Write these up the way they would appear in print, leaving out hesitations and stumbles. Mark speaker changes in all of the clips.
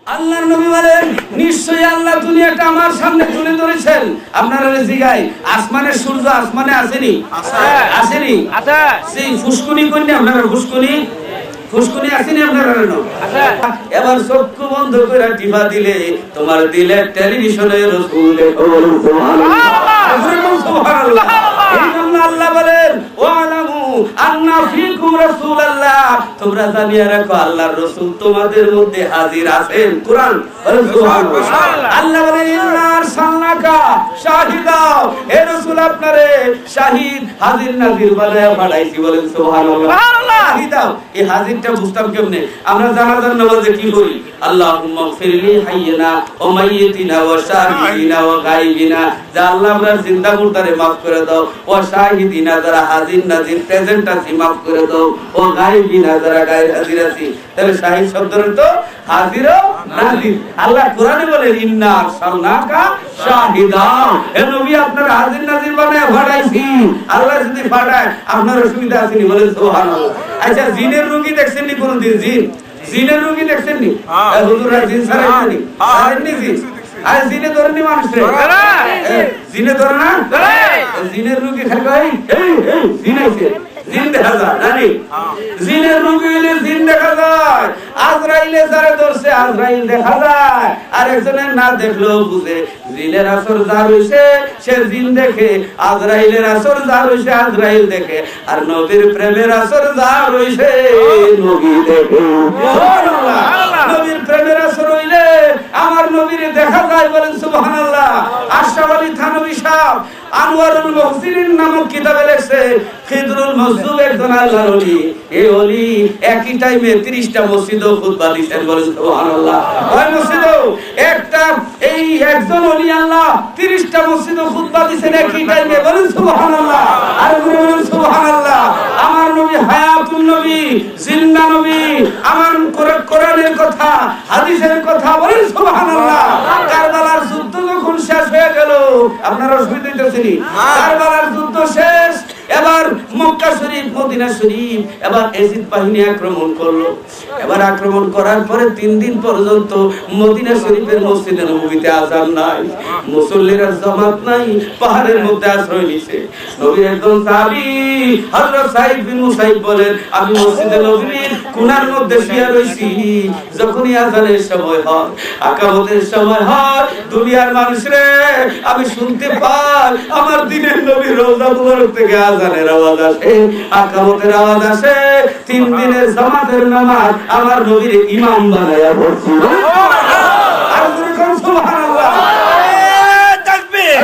Speaker 1: আল্লাহর নবী বলেন নিশ্চয়ই আল্লাহ দুনিয়াটা আমার সামনে তুলে ধরেছেন। আপনারা জিগাই আসমানের সূর্য আসমানে আসেনি? আসেনি? সেই ফুসকুনি কইনি আপনারা, ফুসকুনি আসেনি আপনারা? এবার চক্ষু বন্ধ করে টিপা দিলে তোমার দিলে টেলিভিশনে রাসূল দেখো। সুবহানাল্লাহ। এই জন্য আল্লাহ বলেন ওয়ালামু আন্না ফীকুম রাসূলুল্লাহ, তোমরা জানিয়ে রাখো আল্লাহর রাসূল তোমাদের মধ্যে হাজির আছেন। কুরআন বলেন সুবহানাল্লাহ। আল্লাহ বলেন ইন্না আরসালনাকা শাহিদা, হে রাসূল আপনারে শাহিদ হাজির নাজির বানায়া পাঠাইছি। বলেন সুবহানাল্লাহ। শাহিদা এই হাজিরটা বুঝতাম কেমনে? আমরা জানাজার নামাজে কি করি? আল্লাহুম্মা গফিরলি হাইয়িনা ওয়া মাইয়িতিনা ওয়া শাহিদিনা ওয়া গায়বিনা, যা আল্লাহ আমরা জিন্দা মুর্দারে maaf করে দাও, ওয়া শাহিদিনা যারা হাজির নাজির প্রেজেন্ট আছে maaf করে দাও, ওয়া গায়বিনা যারা গায়ব হাজির আছে। তাহলে শাহিদ শব্দের তো হাজির ও নাজির। আল্লাহ কোরআনে বলে ইন্না আরসালনাকা শাহিদা, হে নবী আপনারা হাজির নাজির বানায় পাঠাইছি। আল্লাহ যদি পাঠায় আপনার অসুবিধা আছে নি? বলেন সুবহানাল্লাহ। আচ্ছা জিনের রোগী দেখছেন নি কোনদিন? জিনের রোগী দেখছেন নি? হুজুররা জিন ছাড়াইছেন? ছাড়েননি জিন? আর জিনে ধরেনি মানুষ রে? জিনে ধরে না? জিনের রোগী খাই এই জিন আইছে, জিন দেখা যায় জানি? জিনের রোগী হইলে জিন দেখা যায়, আজরাইলে যারা ধরছে আজরাইল দেখা যায়। আর একজনের না দেখলেও বুঝে জিনের আসর যার হইছে সে জিন দেখে, আজরাইলের আসর যার হইছে আজরাইল দেখে, আর নবীর প্রেমের আসর যার হইছে নবী দেখে। সুবহানাল্লাহ। নবীর প্রেমের আসর হইলে আমার নবীরে দেখা যায়। বলেন সুবহানাল্লাহ। আশরাফ আলী থানভী সাহেব আনোয়ারুল মুহসিনিন নামক কিতাবে লিখছে খিদরুল মজদুব একজন আল্লাহর ওলি। এই ওলি একই টাইমে 30টা মসজিদে খুতবা দিতেন। বলেন সুবহানাল্লাহ। ওই মসজিদে একটা এই একজন ওলি আল্লাহ 30টা মসজিদে খুতবা দিতেন একই টাইমে। বলেন সুবহানাল্লাহ। আর বলেন সুবহানাল্লাহ। আমার নবী হায়াতুন নবী, জিন্দা নবী, আমার কোরআনের কথা হাদিসের কথা। বলেন সুবহানাল্লাহ। কারবালার যুদ্ধ যখন শেষ হয়ে গেল, আপনারা অসুবিধা হইতেছেনি? কারবালার যুদ্ধ শেষ, এবার মক্কা শরীফ মদিনা শরীফ এবার এজিদ বাহিনী আক্রমণ করলো। এবার আক্রমণ করার পরে 3 দিন পর্যন্ত মদিনা শরীফের মসজিদে নববীতে আযান নাই, মুসল্লিরা জামাত নাই, পাহাড়ের মধ্যে আশ্রয় নিছে। নবীর একজন সাহাবী হযরত সাঈদ বিন মুসাইব বলেন আমি মসজিদে নববীর কোণার মধ্যে শুয়ে রইছি, যখনই আযানের সময় হয়, আকামতের সময় হয়, দুনিয়ার মানুষরে আমি শুনতে পাই আমার দিনের নবীর রওজা মুবারক থেকে আযানের আওয়াজ আসে, আকামতের আওয়াজ আসে। 3 দিনের জামাতের নামাজ আমার নবীর ইমাম বানায়া পড়ছি। আর যখন সুবহানাল্লাহ তাকবীর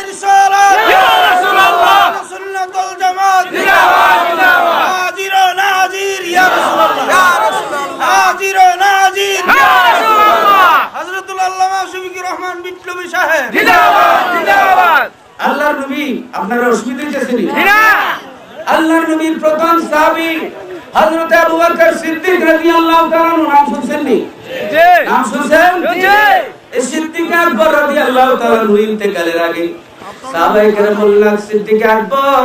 Speaker 1: রিসালাত ইয়া রাসূলুল্লাহ সুন্নাতুল জামাত জিন্দাবাদ জিন্দাবাদ হাজির ও নাজির ইয়া রাসূলুল্লাহ ইয়া রাসূলুল্লাহ হাজির ও নাজির ইয়া রাসূলুল্লাহ হযরতুল আল্লামা শফিকুর রহমান বিপ্লবী সাহেব জিন্দাবাদ জিন্দাবাদ। আল্লাহর নবী আপনারা অসুবিধা হইতেছেন না? আল্লাহর নবীর প্রথম সাহাবী হযরত আবু বকর সিদ্দিক রাদিয়াল্লাহু তাআলা নাম শুনছেন নি? জি। নাম শুনছেন? জি। এই সিদ্দিক আকবর রাদিয়াল্লাহু তাআলা ইন্তেকালের আগে সাহাবায়ে কেরাম বললেন সিদ্দিক আকবর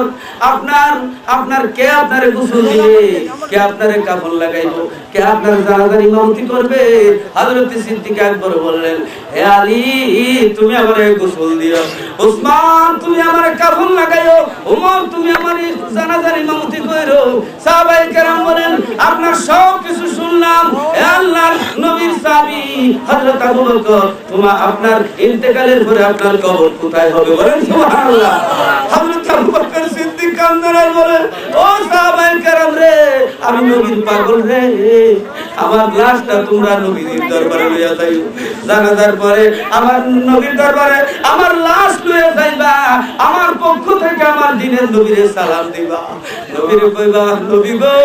Speaker 1: আপনার কে আপনারে গোসল দিবে, কে আপনারে কাফন লাগাইবো, কে আপনার জানাজার ইমামতি করবে? হযরত সিদ্দিক আকবর বললেন হে আলী তুমি আমারে গোসল দিও, ওসমান তুমি আমারে কাফন লাগাইও, ওমর তুমি আমারে জানাজার ইমামতি কইরো। সাহাবায়ে কেরাম বলেন আপনার সব কিছু শুনলাম, হে আল্লাহর নবীর সাহাবী হযরত আবু বকর আপনার ইন্তেকালের পরে আপনার কবর কোথায় হবে? বলেন সুবহানাল্লাহ। হযরত আবু বকর সিদ্দিক কান্দার বলে ও সাহাবায়ে কেরাম রে, আমি নবীর পাগল রে, আমার লাশটা তোমরা নবীর দরবারে লইয়া যাইও, জানাজার পরে আমার নবীর দরবারে আমার লাশ লইয়া যাইবা, আমার পক্ষ থেকে আমার দিনের নবীরে সালাম দিবা, নবীরে কইবা নবী গো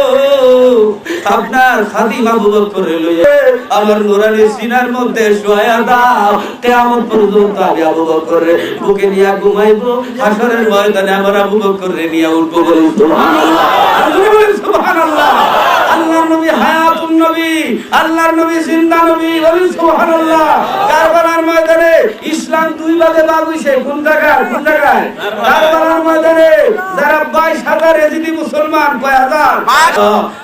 Speaker 1: আপনার খাদিম আবু বকর লইয়া আমার নুরানি সিনার মধ্যে শোয়া দাও, কিয়ামত পর্যন্ত আমি আবু বকরে বুকে নিয়া ঘুমাইবো, হাসরের ময়দানে আমার আবু বকরে নিয়া উঠবো। বলেন সুবহানাল্লাহ। সুবহানাল্লাহ। আল্লাহর নবী হায়াতুন নবী, আল্লাহর নবী জিন্দা নবী। বলেন সুবহানাল্লাহ। কারবালার ময়দানে ইসলাম দুই ভাগে ভাগ হইছে। কোন জায়গায়? কারবালার ময়দানে যারা 22,000 এজিদি মুসলমান, কয় হাজার?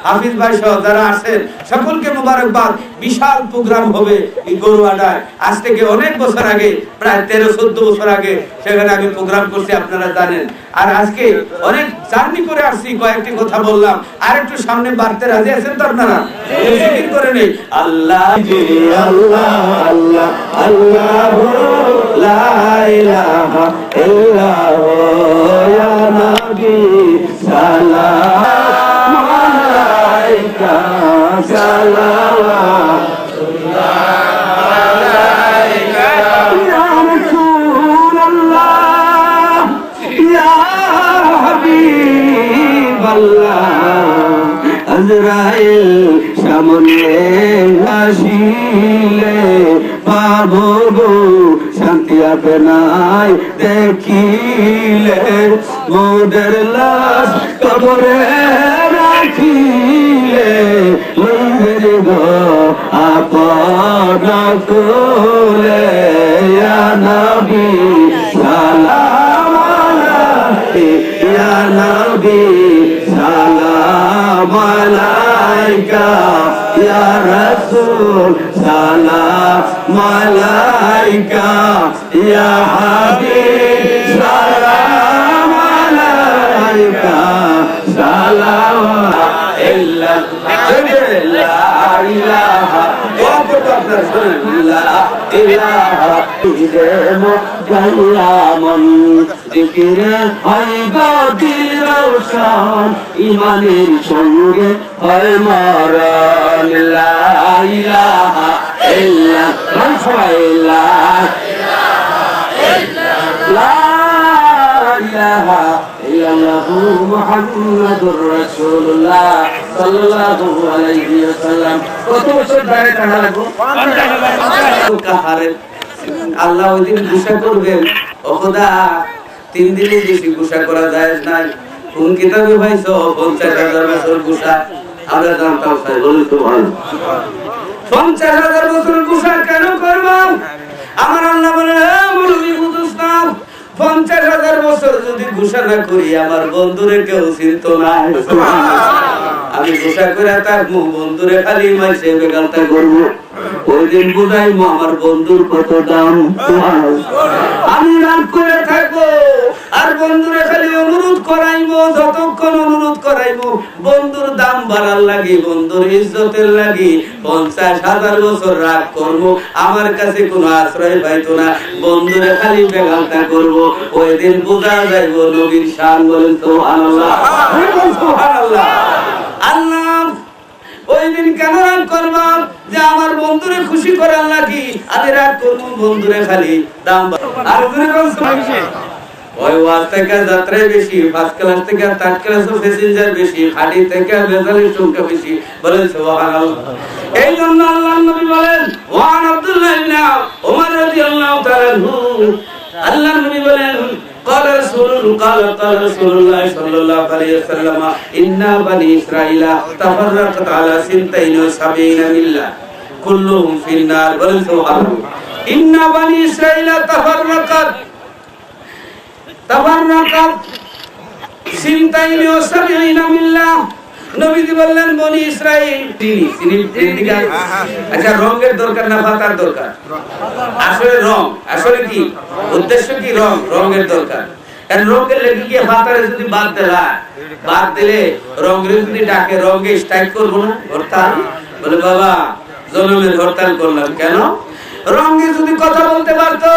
Speaker 1: হাফিজ ভাই সহ যারা আছেন সকলকে মোবারকবাদ। বিশাল প্রোগ্রাম হবে এই গরুয়াডায়। আজ থেকে অনেক বছর আগে, প্রায় 13-14 বছর আগে সেখানে আমি প্রোগ্রাম করছি, আপনারা জানেন। আর আজকে অনেক জার্নি করে আসছি, কয়েকটি কথা বললাম। আর একটু সামনে বাড়তে রাজি আছেন তো আপনারা? জিকির করে নেই, আল্লাহ আল্লাহ আল্লাহ আল্লাহ লা ইলাহা ইল্লাল্লাহ ইয়া নবী সালাম আলাইকা সালাওয়াতুল্লাহ আলাইকা ইয়া রাসূলুল্লাহ ইয়া হাবিবাল্লাহ। আজরাইল সামনে আসিলে পাবো গো শান্তি আপে নাই দেখিলে, মোদের লাশ কবরে রাখিলে লইবে গো আপন কোলে। ইয়া নবী সালাম আলাইকা ইয়া নবী সালাম আলাইকা ইয়া রাসূল সালাম আলাইকা ইয়া হাবিব সালাম আলাইকা সালাওয়াত লা ইলাহা ইল্লাল্লাহ ইলাহা ইল্লাল্লাহ জিকিরে হয় দিল রওশন, ইমানের সঙ্গে হয় মরণ। লা ইলাহা ইল্লাল্লাহ লা ইলাহা ইল্লাল্লাহ মুহাম্মাদুর রাসূলুল্লাহ সাল্লাল্লাহু আলাইহি ওয়াসাল্লাম। কত বছর ধরে টানা লাগো? আল্লাহ ওই দিন গুসা করবেন, ও খোদা 3 দিনে বেশি গুসা করা যায় না। কোন কিতাবে ভাইছো 50,000 বছর গুসা? আমরা জানতাম তাই বলি তো ভালো। 50,000 বছর গুসা কেন করব? আমার আল্লাহ বলে, মুরব্বি বুঝছ না, 50,000 বছর যদি গুসা না করি আমার বন্ধুরে কেউ চিনত না। আমি গুসা করে থাকবো, বন্ধুরে খালি মাইসে বেগালটা করবো। ওই দিন বুঝাইবো আমার বন্ধুর কত দাম। আমি রাগ করে থাকবো আর বন্ধুরে খালি অনুরোধ করাইবো, যতক্ষণ অনুরোধ করাইবো বন্ধুর দাম বাড়ার লাগি, বন্ধুর ইজ্জতের লাগি 50,000 বছর রাগ করবো, আমার কাছে কোনো আশ্রয় পাইতো না, বন্ধুরে খালি বেগালটা করবো। ওই দিন বোঝা যাইবো নবীর শান। বলেন সুবহানাল্লাহ, সুবহানাল্লাহ। আল্লাহ ওই দিন কেন রাগ করবো? যে আমার বন্ধুরে খুশি করার লাগি আমি রাগ করবো, বন্ধুরে খালি দাম। আর ওই ওয়াজ থেকে যাত্রায় বেশি, ফার্স্ট ক্লাস থেকে থার্ড ক্লাস প্যাসেঞ্জার বেশি, খাড়ি থেকে বেজালের সংখ্যা বেশি। বলেন সুবহানাল্লাহ। এই জন্য আল্লাহর নবী বলেন, ওয়ান আব্দুল্লাহ ইবনে ওমর রাদিয়াল্লাহু তাআলা আনহু, আল্লাহর নবী বলেন, قال رسول الله صلى الله عليه وسلم إن بني إسرائيل تفرقت على 72 ملة كلهم في النار. بل سبحان الله. إن بني إسرائيل تفرقت 72 ملة. নবীজি বললেন বনি ইসরাইল। আচ্ছা, রঙের দরকার না পাতার দরকার? আসলে রং, আসলে কি উদ্দেশ্য কি? রঙের দরকার। রঙের লেগে গিয়ে পাতারে যদি বাদ দিলে রঙের যদি ডাকে রঙে স্ট্রাইক করবো না, হরতাল। বলে বাবা জনমের হরতাল করলাম কেন? রঙে যদি কথা বলতে পারতো,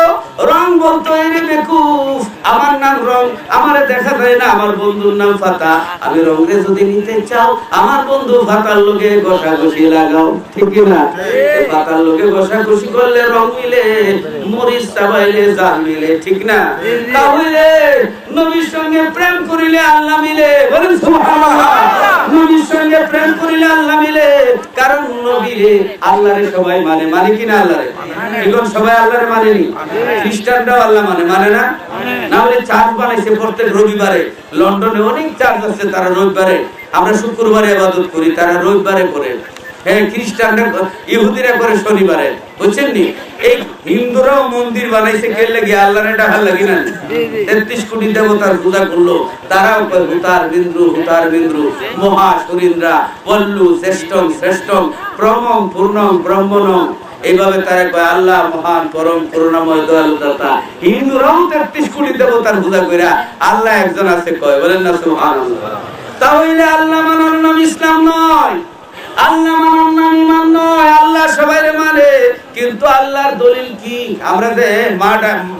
Speaker 1: রং বলতো এনে বেকুফ, আমার নাম রং, আমারে দেখা যায় না, আমার বন্ধুর নাম ফাতা। আমি রঙে যদি নিতে চাও, আমার বন্ধু ফাতার লোকে ঘষাঘষি লাগাও, ঠিক না? ফাতার লোকে ঘষাঘষি করলে রং মিলে, মরিচ চাবাইলে জাল মিলে, ঠিক না? তাহলে নবীর সঙ্গে প্রেম করিলে আল্লাহ মিলে। বলেন সুবহানাল্লাহ। নবীর সঙ্গে প্রেম করিলে আল্লাহ মিলে, কারণ নবীরে আল্লাহরে সবাই মানে কিনা? আল্লাহরে এখন সবাই আল্লাহরে মানেনি। খ্রিস্টানরাও আল্লাহ মানে না? না হলে চার্চ বানাইছে প্রত্যেক রবিবারে। লন্ডনে অনেক চার্চ আছে, তারা রবিবারে, আমরা শুক্রবারে ইবাদত করি, তারা রবিবারে করে। হ্যাঁ, খ্রিস্টানরা ইহুদিরা করে শনিবারে, বুঝছেন নি? এই হিন্দুরাও মন্দির বানাইছে কে লাগি আল্লাহর এটা ভাল লাগি না 33 কোটি দেবতার পূজা করলো তারাও কয় হুতার বিন্দু মহা সুরিন্দ্রা বল্লু শ্রেষ্ঠম প্রমম পূর্ণম ব্রহ্মণম এইভাবে তারা কয় আল্লাহ মহান পরম করুণাময় দয়ালু দাতা হিন্দুরাও 33 কোটি দেবতার পূজা কইরা আল্লাহ একজন আছে কয় বলেন না সুবহানাল্লাহ তাহলে আল্লাহ মানার নাম ইসলাম নয় আল্লাহ মানার নাম ঈমান নয় আল্লাহ সবাইরে মানে কিন্তু আল্লাহর দলিল কি আমরা যে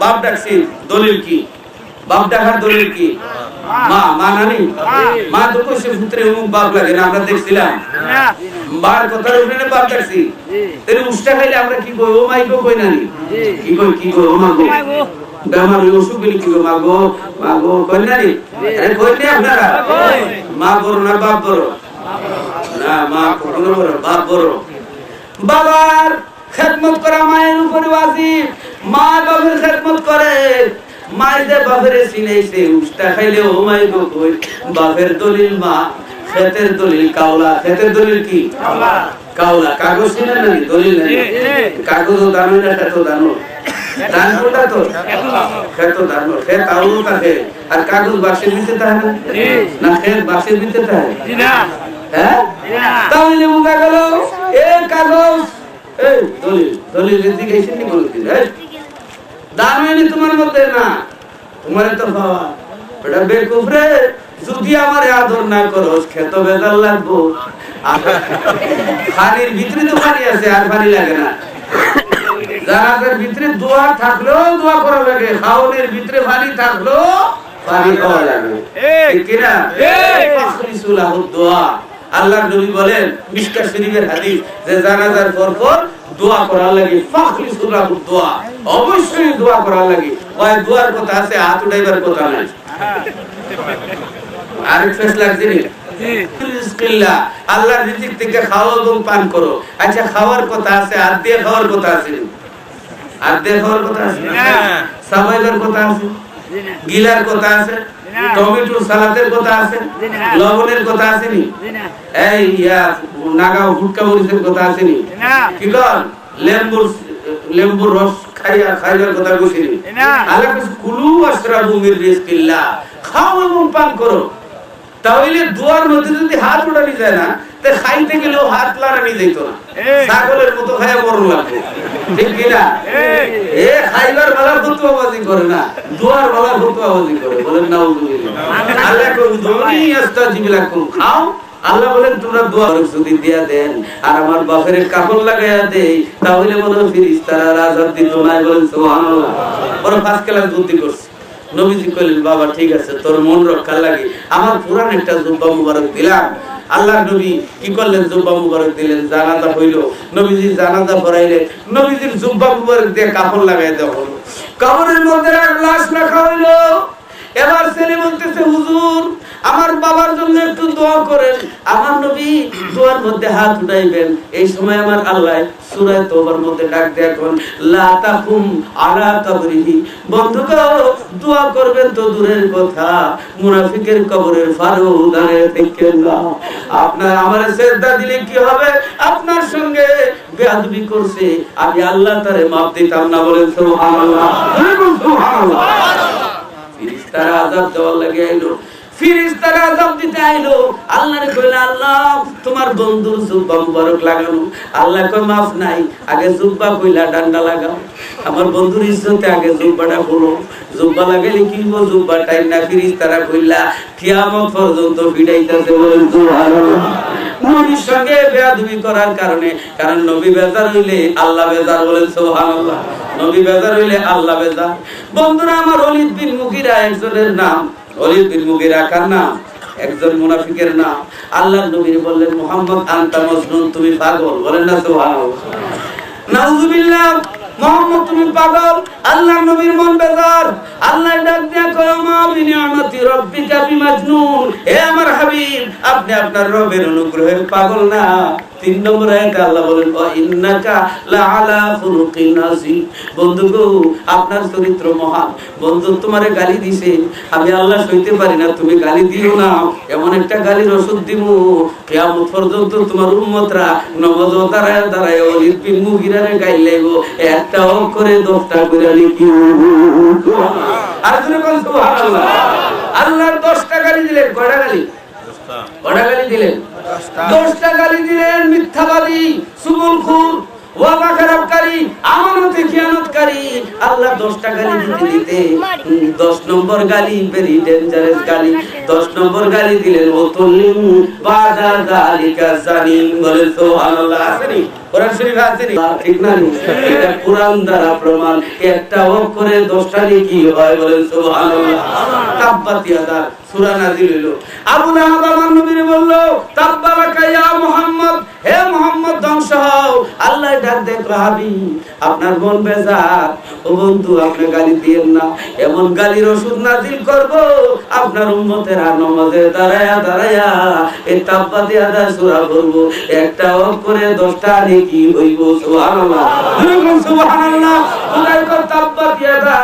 Speaker 1: বাপ ডাকছি দলিল কি বাপ ডাকার দলিল কি মা নানি মা তো কইছে পুত্রে অমুক বাপ লাগে না আমরা দেখছিলাম বার কথার উপরে বাপ ডাকছি এর উষ্টা খাইলে আমরা কি কই ও মাই কই নানি কি কই ও মা গো আমার অসুখ বলি কি গো মা গো কই নানি আরে কই নি আপনারা মা বড় না বাপ বড় না মা কোনো বড় বাপ বড় বাবার খেদমত করা মায়ের উপরে ওয়াজিব মা বাবার খেদমত করে মায়ের বাপের চিনাইছে উষ্টা খাইলে ও মাই গো কই বাপের দলিল মা খেতের দলিল কাওলা খেতের দলিল কি কাওলা কাগজ চিনে না দলিল না কাগজ দানো না খেত দানো দান কোটা তো খেত দানো খেত আউলো থাকে আর কাগজ বাক্সের ভিতরে থাকে না খেত বাক্সের ভিতরে থাকে না হ্যাঁ তাহলে মুগা গেল এ কাগজ এই দলিল দিকে এসে নি বলতি এই দান হয়নি তোমার মধ্যে না তোমারে তো বাবা এটা বেকুফ রে যদি আমারে আদর না করো খেত বেজাল লাগবো পানির ভিতরে তো পানি আছে আর পানি লাগে না জানাজার ভিতরে দোয়া থাকলেও দোয়া করা লাগে খাওয়ানোর ভিতরে পানি থাকলেও পানি খাওয়া লাগে ঠিক না ফাখরিসুল দোয়া আল্লাহর নবী বলেন মিশকাত শরীফের হাদিস যে জানাজার পর দোয়া করা লাগে ফাখরিসুল দোয়া অবশ্যই দোয়া করা লাগে ওই দোয়ার কথা আছে হাত উঠাইবার কথা নাই আরেক ফেসলা জিনিস বিসমিল্লাহ আল্লাহর রিজিক থেকে খাও এবং পান করো আচ্ছা খাওয়ার কথা আছে হাত দিয়ে খাওয়ার কথা আছে হাত দিয়ে খাওয়ার কথা আছে না সাবাইবার কথা আছে গিলার কথা আছে টমেটো সালাদের কথা আছে লবণের কথা আছে নি এই নাগাও ফুটকা মরিচের কথা আছে নি কি কর লেম্বুর রস খাইবার কথা কইছি নি আল্লাহ কইছে কুলু আশরাবু মির রিজকিল্লাহ খাও এবং পান করো তাহলে দুয়ার মধ্যে যদি হাত উঠানি যায় না তে খাইতে গেলেও হাত লাগানি যাইতো না ছাগলের মতো খায়া মরণ লাগবে ঠিক কি না এ খাইবার বেলা ফতোয়াবাজি করে না দুয়ার বেলা ফতোয়াবাজি করে বলেন নাউজুবিল্লাহ আল্লাহ কই দুনি আস্তাজিব লাকুম খাও আল্লাহ বলেন তোমরা দোয়া যদি দিয়া দেন আর আমার বাপের কাপড় লাগায়া দেই তাহলে মনে ফেরেশতারা রাজাত দিত না বলেন সুবহানাল্লাহ বড় ফার্স্ট ক্লাস বুদ্ধি করছে নবীজি কইলেন বাবা ঠিক আছে তোর মন রক্ষা লাগে আমার পুরান একটা জুব্বা মুবারক দিলাম আল্লাহর নবী কি করলেন জুব্বা মুবারক দিলেন জানাজা হইলো নবীজি জানাজা পড়াইলেন নবীজির জুব্বা মুবারক দিয়ে কাপড় লাগাই দেওয়া হলো কবরের মধ্যে লাশ রাখা হইলো এবার ছেলে বলতেছে হুজুর আমার বাবার জন্য একটু দোয়া করেন আমার নবী দোয়ার মধ্যে হাত উঠাইবেন এই সময় আমার আল্লাহ সূরা তওবার মধ্যে ডাক দেয় কোন লা তাকুম আলা কবরিহি বন্ধুগণ দোয়া করবেন তো দূরের কথা মুনাফিকের কবরের ফারো দাঁড়িয়ে থাকেন না আপনার আমারে সিজদা দিলে কি হবে আপনার সঙ্গে বেয়াদবি করছে আমি আল্লাহ তারে maaf দিতাম না বলেন সুবহানাল্লাহ সুবহানাল্লাহ ফেরেশতারা আযাব দেওয়ার লাগে আইলো ফেরেশতারা আযাব দিতে আইলো আল্লাহরে কইলা আল্লাহ তোমার বন্ধুর জুব্বা মুবারক লাগানো আল্লাহ কই maaf নাই আগে জুব্বা কইলা ডান্ডা লাগাও আমার বন্ধুর ইজ্জতে আগে জুব্বাটা খুলো জুব্বা লাগাইলে কি হইব জুব্বা টাইম না ফেরেশতারা কইলা কিয়ামত পর্যন্ত ভিড়াইতাছে বলেন সুবহানাল্লাহ নবীর সঙ্গে বেয়াদবি করার কারণে কারণ নবী বেজার হইলে আল্লাহ বেজার বলেন সুবহানাল্লাহ নবী বেজার হইলে আল্লাহ বেজার বন্ধুরা আমার ওলীদ বিন মুগীরা একজনের নাম ওলীদ বিন মুগীরা কার নাম একজন মুনাফিকের নাম আল্লাহর নবী বললেন মুহাম্মদ আনতা মাজনুন তুমি পাগল বলেন না সুবহানাল্লাহ নাউযুবিল্লাহ মুহাম্মদ তুমি পাগল আল্লাহর নবীর মন বেজার আল্লাহ ডাক দিয়া কয় মা বিনিয়ামতি রাব্বিকা বিমাজনুন হে আমার হাবিব আপনি আপনার রবের অনুগ্রহে পাগল না 3 নম্বর আয়াতে আল্লাহ বলেন ওয়া ইন্নাকা লাআলা খুলুকিন আযীম। বন্ধু গো, আপনার চরিত্র মহান। বন্ধু তোমারে গালি দিছে, আমি আল্লাহ সইতে পারি না, তুমি গালি দিও না। এমন একটা গালির ওষুধ দিব, কিয়ামত পর্যন্ত তোমার উম্মতরা নামাজ দাঁড়ায় দাঁড়ায় ওয়ালিদ বিন মুগিরারে গাইলে গো, একটা করে 10টা করে লিখি। আর তুমি কোন সুবহানাল্লাহ। আল্লাহর 10টা গালি দিলেন। কয়টা গালি? 10টা গালি দিলেন। 10টা গালি দিলেন। মিথ্যাবাদী, চুগলখোর, ওয়াদা খারাপকারী, আমানতে খিয়ানতকারী। আল্লাহ 10টা গালি দিতে দিতে 10 নম্বর গালি ভেরি ডেঞ্জারাস গালি। 10 নম্বর গালি দিলেন ওতুলিন বাদা যালিকা জানিম। বলে সুবহানাল্লাহ। আসেনি কোরআন শরীফে আসেনি? ঠিক না? এটা কোরআন দ্বারা প্রমাণ। একটা অক্ষরে 10টা কি হয়? বলেন সুবহানাল্লাহ। তাব্বাত ইয়াদা সূরা নাযিল হলো। আবু লাহাব আমার নবীরে বলল তাব্বারাকা ইয়া মুহাম্মদ, হে মুহাম্মদ ধ্বংস হও। আল্লাহ ডাক দেখো হাবিব, আপনার মন বেজার। ও বন্ধু, আপনি গালি দিয়েন না। এমন গালির ওষুধ নাযিল করব, আপনার উম্মতেরা নামাজে দাঁড়ায়া দাঁড়ায়া এই তাব্বাত ইয়াদা সূরা পড়ব। একটা অক্ষরে 10টা নেকি হইব। সুবহানাল্লাহ, সুবহানাল্লাহ। খোদার কর তাব্বাত ইয়াদা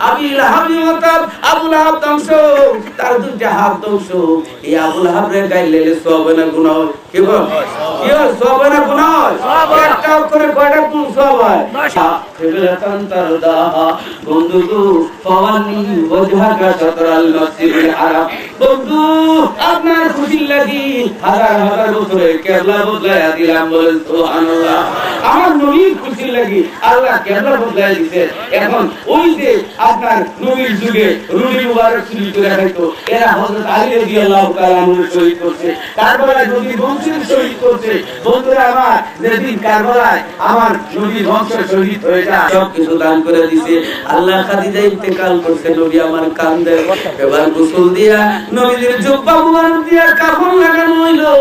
Speaker 1: আবি লাহাব ওয়াতাব। আবু লাহাব ধ্বংস, তার 2টা হাত ধ্বংস। এই আবু লাহাব রে গাইলে সওয়াব না গুনাহ হয়? কি বল? কি হয়? সওয়াব না গুনাহ হয়? একটা করে কয়টা কোন সওয়াব হয়? ফিবরাতান তারদাহা। বন্ধু গো, ফাওয়ানি ওয়াজহাকা শাতরাল মাসজিদিল হারাম। বন্ধু, আপনার খুশি লাগি হাজার হাজার বছরে কিবলা বদলায়া দিলাম। বলেন সুবহানাল্লাহ। আমার নবীর খুশি লাগি আল্লাহ কিবলা বদলায়া দিয়েছে। এখন ওই যে আপনার নবীর যুগে রুলি মুবারক শুরু করে রাখতো, এরা হযরত আলী রাদিয়াল্লাহু তাআলা আনহু শহীদ করছে, কারবালায় নবীর বংশের শহীদ করছে। বন্ধুরা আমার, যেদিন কারবালায় আমার নবীর বংশ শহীদ হয়ে যায়, সব কিছু দান করে দিয়েছে। আল্লাহ খাদিজা ইন্তেকাল করছে, নবী আমার কান্দে। এবার গোসল দিয়া নবীদের জুব্বা মুবারক দিয়া কাফন লাগানো হইলো।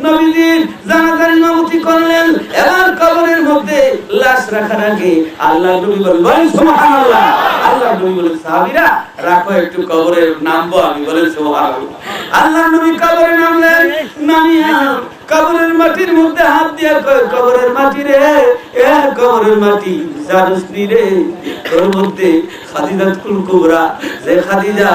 Speaker 1: নবীদের জানাজার ইমামতি করলেন। এবার কবরের মধ্যে লাশ রাখার আগে আল্লাহ নবী বলেন সুবহানাল্লাহ। আল্লাহ নবী বলেন সাহাবীরা রাখো, একটু কবরে নামবো আমি। বলেন সুবহানাল্লাহ। আল্লাহ নবী কবরে নামলেন। নামিয়া কবরের মাটির মধ্যে হাত দিয়া কয়, কবরের মাটি রে, এ কবরের মাটি জানুসনি রে, তোর মধ্যে খাদিজাতুল কুবরা, যে খাদিজা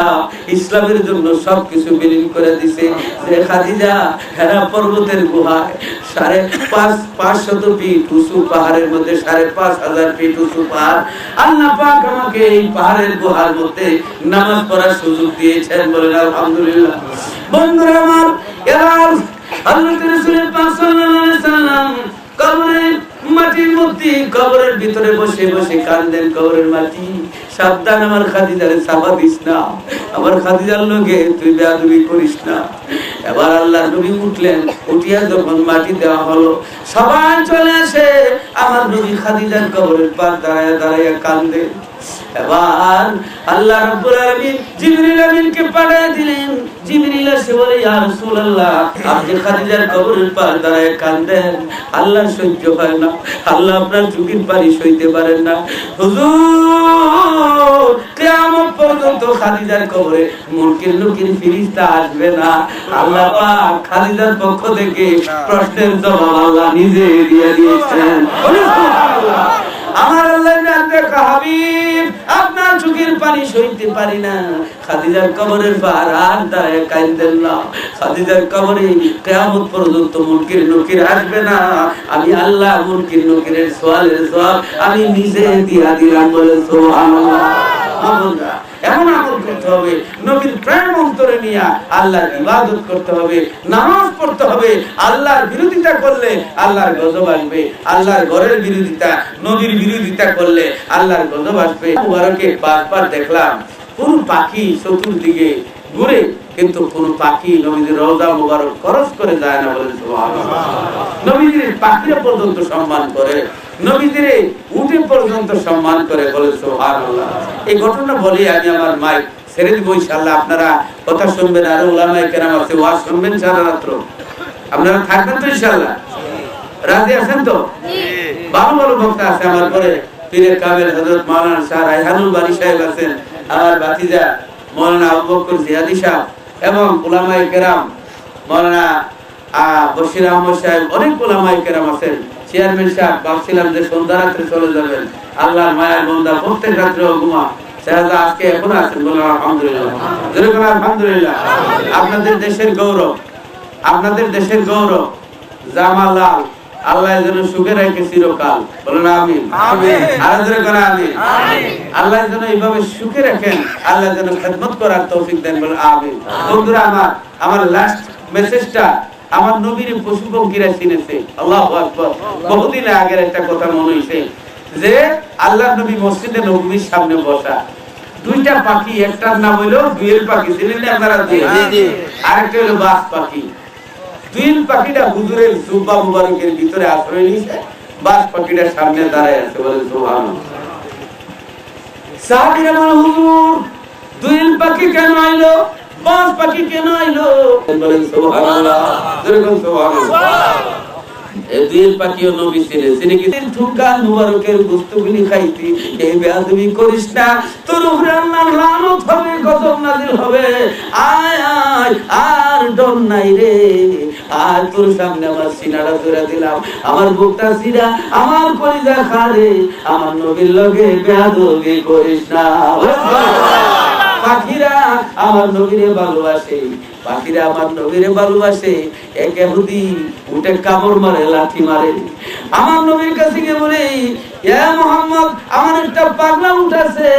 Speaker 1: ইসলামের জন্য সবকিছু বিলীন করে দিছে, যে খাদিজা হেরা পর্বতের গুহায় 550 ফিট উঁচু পাহাড়ের মধ্যে 5,500 ফিট উঁচু পাহাড়, আল্লাহ পাক আমাকে এই পাহাড়ের গুহার মধ্যে নামাজ পড়ার সুযোগ দিয়েছেন। বলেন আলহামদুলিল্লাহ। বন্ধুরা আমার, এবার হযরত রাসূল পাক সাল্লাল্লাহু আলাইহি সাল্লাম কবরের মাটির মধ্যে কবরের ভিতরে বসে বসে কাঁদেন। কবরের মাটি, সাবধান আমার খাদিজারে চাপা দিস না, আমার খাদিজার লগে তুই বেয়াদবি করিস না। এবার আল্লাহ নবী উঠলেন। উঠিয়া যখন মাটি দেওয়া হলো, সবাই চলে আসে। আমার নবী খাদিজার কবরের পাশ দাঁড়ায় দাঁড়ায় কাঁদে। এবার আল্লাহ রাব্বুল আলামিন জিবরিল আমিনকে পাঠিয়ে দিলেন। জিবরিল এসে বলে, ইয়া রাসূলুল্লাহ, আপনি খাদিজার কবরের পাশে দাঁড়ায় কাঁদেন, আল্লাহ সহ্য হয় না, আল্লাহ আপনার চোখের পানি সইতে পারেন না। হুজুর, কিয়ামত পর্যন্ত খাদিজার কবরে মুনকির নকির ফেরেশতা আসবে না। আল্লাহ পাক খাদিজার পক্ষ থেকে প্রশ্নের জবাব আল্লাহ নিজে দিয়ে দিয়েছেন। সুবহানাল্লাহ। আমার আল্লাহ দেখো হাবিব, আপনার চোখের পানি সইতে পারি না, খাদিজার কবরের পার আর দাঁড়ায় কাঁদেন না। খাদিজার কবরে কিয়ামত পর্যন্ত মুনকির নকির আসবে না। আমি আল্লাহ মুনকির নকিরের সওয়ালের জবাব আমি নিজে দিয়া দিলাম। বলে সুবহানাল্লাহ। আমরা এমন আমল করতে হবে, নবীর প্রেম অন্তরে নিয়ে আল্লাহর ইবাদত করতে হবে, নামাজ পড়তে হবে। আল্লাহর বিরোধিতা করলে আল্লাহর গজব আসবে। আল্লাহর ঘরের বিরোধিতা, নবীর বিরোধিতা করলে আল্লাহর গজব আসবে। মুবারকে বারবার দেখলাম কোন পাখি চতুর্দিকে ঘুরে, কিন্তু কোন পাখি নবীদের রওজা মুবারক খরচ করে যায় না। বলেন সুবহানাল্লাহ। নবীদের পাখিরা পর্যন্ত সম্মান করে, নবীদের উটে পর্যন্ত সম্মান করে। বলেন সুবহানাল্লাহ। এই ঘটনা বলি আমি আমার মাইক ছেড়ে দিব ইনশাআল্লাহ। আপনারা কথা শুনবেন, আর উলামায়ে কেরাম আছে, ওয়াজ শুনবেন সারা রাত। আপনারা থাকবেন তো ইনশাআল্লাহ? রাজি আছেন তো? ভালো ভালো বক্তা আছে আমার পরে। পীরে কামেল হযরত মাওলানা শাহ রায়হানুল বারী সাহেব আছেন, আমার ভাতিজা মাওলানা আবু বকর জিয়াদি সাহেব, এবং উলামায়ে কেরাম মাওলানা বশির আহমদ সাহেব, অনেক ওলামায়ে কেরাম আছেন, চেয়ারম্যান সাহেব, ভাবছিলাম যে সন্ধ্যা রাত্রে চলে যাবেন, আল্লাহর মায়ার বান্দা প্রত্যেক রাত্রে ঘুমা শাহজাদা আজকে এখন আছেন, বলুন আলহামদুলিল্লাহ, যেরকম আলহামদুলিল্লাহ। আপনাদের দেশের গৌরব, আপনাদের দেশের গৌরব জামালাল, আল্লাহ যেন সুখে রাখে চিরকাল, বলুন আমিন। আর যেরকম আমিন। আল্লাহ যেন এইভাবে সুখে রাখেন, আল্লাহ যেন খেদমত করার তৌফিক দেন, বলুন আমিন। বন্ধুরা আমার লাস্ট মেসেজটা আমার নবীর পশু পঙ্খিরা চিনেছে, আল্লাহু আকবার। বহুদিন আগের একটা কথা মনে হইছে যে আল্লাহর নবী মসজিদে নববীর সামনে বসা, দুইটা পাখি, একটার নাম হইলো দুয়েল পাখি, চিনেন না আপনারা? আরেকটা হলো বাস পাখি। দুয়েল পাখিটা হুজুরের জুব্বা মুবারকের ভিতরে আশ্রয় নিয়েছে, বাস পাখিটার সামনে দাঁড়ায় আছে, বলেন সুবহানাল্লাহ। সাহাবীরা বলে, হুজুর দুয়েল পাখি কেন আইলো, বাস পাখি কেন আইলো? বলেন সুবহানাল্লাহ, যেরকম সুবহানাল্লাহ। এই দুয়েল পাখিও নবী ছিলেন, তিনি কি ঠুকা মুবারকের গোশতগুলি খাইতি, এই বেয়াদবি করিস না, তোর উপরে আল্লাহর লানত হবে, গজব নাযিল হবে। আয় আয়, আর ডর নাই রে, আর তোর সামনে আমার সিনাটা জোড়া দিলাম, আমার বুকটা সিরা, আমার কলিজা খারে, আমার নবীর লগে বেয়াদবি করিস না। পাখিরা আমার নবীরে ভালোবাসে, পাখিরা আমার নবীরে ভালোবাসে। এক ইহুদি উঠে কামড় মারে, লাঠি মারে, আমার নবীর কাছে গিয়ে বলে, ইয়া মুহাম্মদ, আমার একটা পাগলা উট আছে,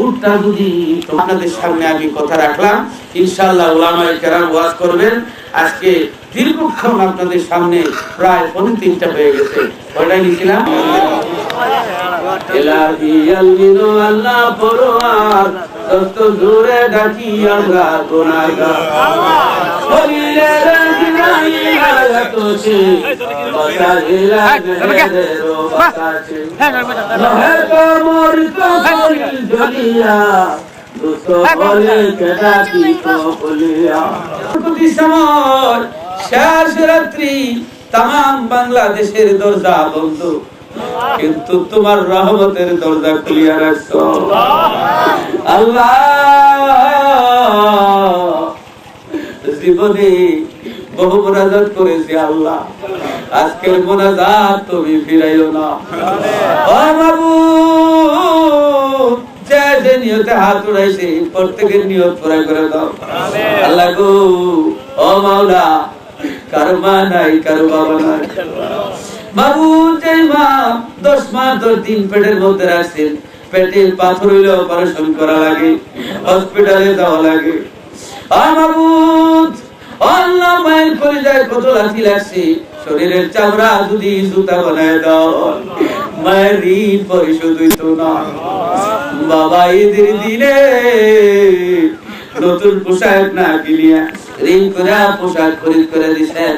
Speaker 1: উটটা যদি আপনাদের সামনে আমি কথা রাখলাম, ইনশাআল্লাহ উলামায়ে কেরাম ওয়াজ করবেন। আজকে দীর্ঘক্ষণ আপনাদের সামনে প্রায় 3:30 হয়ে গেছে, ওটাই নিছিলাম। ইলাহি আলমিনো আল্লাহ পরওয়ার, দস্ত জোরে ডাকি আমরা গুনাহগার, বলিলে রাজি আয়াতোছে বাতাইলা গেরো বাতাছে, রহে কমর কলিল জলিয়া, দুস্ত বলে কেডাকি কলিয়া। প্রতি সময় শেষ রাত্রি তাম বাংলাদেশের দরজা বন্ধ, কিন্তু তোমার রহমতের দরজা খুলিয়া রাখছো আল্লাহ। জীবনে বহু মোনাজাত করেছি আল্লাহ, আজকের মোনাজাত তুমি ফিরাইও না। ও মাবুদ, যে নিয়তে হাত উঠাইছে প্রত্যেকের নিয়ত পুরা করে দাও আল্লাহ গো। ও মাওলা, কারো মা নাই, কারো বাবা নাই, বাবু যে মা 10 মাস 10 দিন পেটের মধ্যে রাখছেন, পেটে পাথর হইলে অপারেশন করা লাগে, হসপিটালে যাওয়া লাগে। আর মাবুদ, আল্লাহ মায়ের কলিজায় কত লাঠি লাগছে, শরীরের চামড়া যদি জুতা বানায় দাও, মায়ের ঋণ পরিশোধ হইতো না। বাবা ঈদের দিনে নতুন পোশাক না কিনিয়া ঋণ করে পোশাক খরিদ করে দিছেন,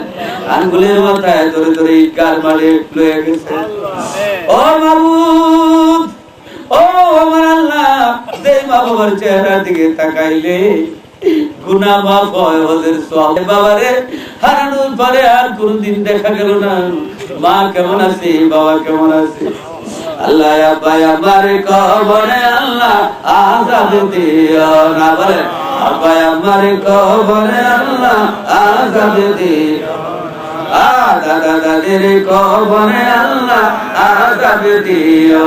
Speaker 1: আঙ্গুলের মাথায় ধরে ধরে গার মারে লয়ে গেছেন। ও মাবুদ, ও আমার আল্লাহ, যে মা বাবার চেহারার দিকে তাকাইলে গুনাহ মাফ হয়, ওদের সওয়াব। বাবারে হারানোর পরে আর কোনদিন দেখা গেল না, মা কেমন আছে, বাবা কেমন আছে। আল্লাহ আব্বাই আমারে কবরে আল্লাহ আযাব দিও না, বলে আব্বাই আমারে কবরে আল্লাহ আযাব দিও, দাদা দাদের কবরে আল্লাহ আযাব দিও,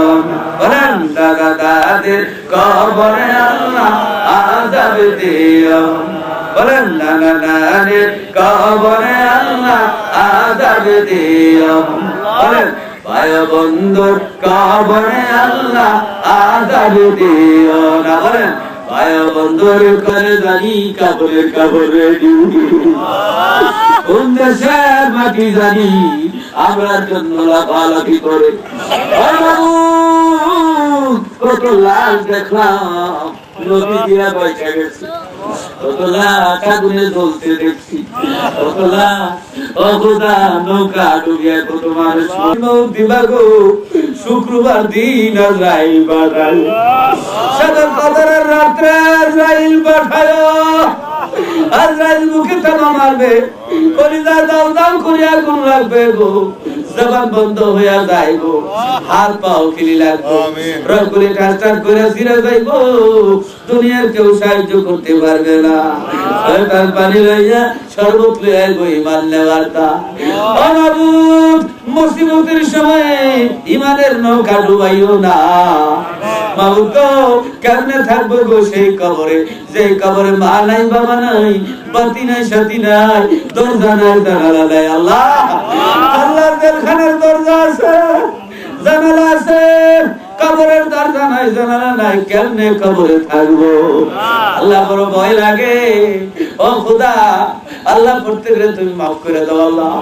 Speaker 1: বলেন দাদা দাদের কবরে আল্লাহ আযাব দিও, বলেন নানা নানের কবরে আল্লাহ আযাব দিও, বলেন ভাই বন্ধুর কবরে আল্লাহ আযাব দিও না, বলেন ভাই বন্ধুর করে জানি কবরে কবরে কোন দেশের মাটি জানি আমরা জন্য লাফালাফি করে। কত লাশ দেখলাম নদী দিয়া বইসা গেছে, কত লাশ আগুনে জ্বলতে দেখছি, কত লাশ অবদা নৌকা ডুবিয়া কত মানুষ দিবাগ। শুক্রবার দিন আজরাইল পাঠায়, সাদা কদরের রাত্রে আজরাইল পাঠায়, আজরাইল মুখে তামা মারবে, কলিজা দাও দাও করে আগুন লাগবে গো, জবান বন্ধ হইয়া যায় গো, হাত পাও খিলি লাগবে, রকুলে টাস্টার করে ছিঁড়ে যাইব, দুনিয়ার কেউ সাহায্য করতে পারবে না। শয়তান পানি লইয়া শরবত লইয়া ইমান নেওয়ার তা। ও মাবুদ, মুসিবতের সময় ইমানের নৌকা ডুবাইও না। মাবুদ গো, কেমনে থাকবো গো সেই কবরে, যে কবরে মা নাই, বাবা নাই, বাতি নাই, সাথী নাই, দরজা নাই, জানালা নাই। আল্লাহ, আল্লাহর জেলখানার দরজা আছে, জানালা আছে, কবরের দরজা নাই, জানালা নাই, কেমনে কবরে থাকবো? আল্লাহ, বড় ভয় লাগে। ও খোদা, আল্লাহ প্রত্যেকরে তুমি মাফ করে দাও। আল্লাহ,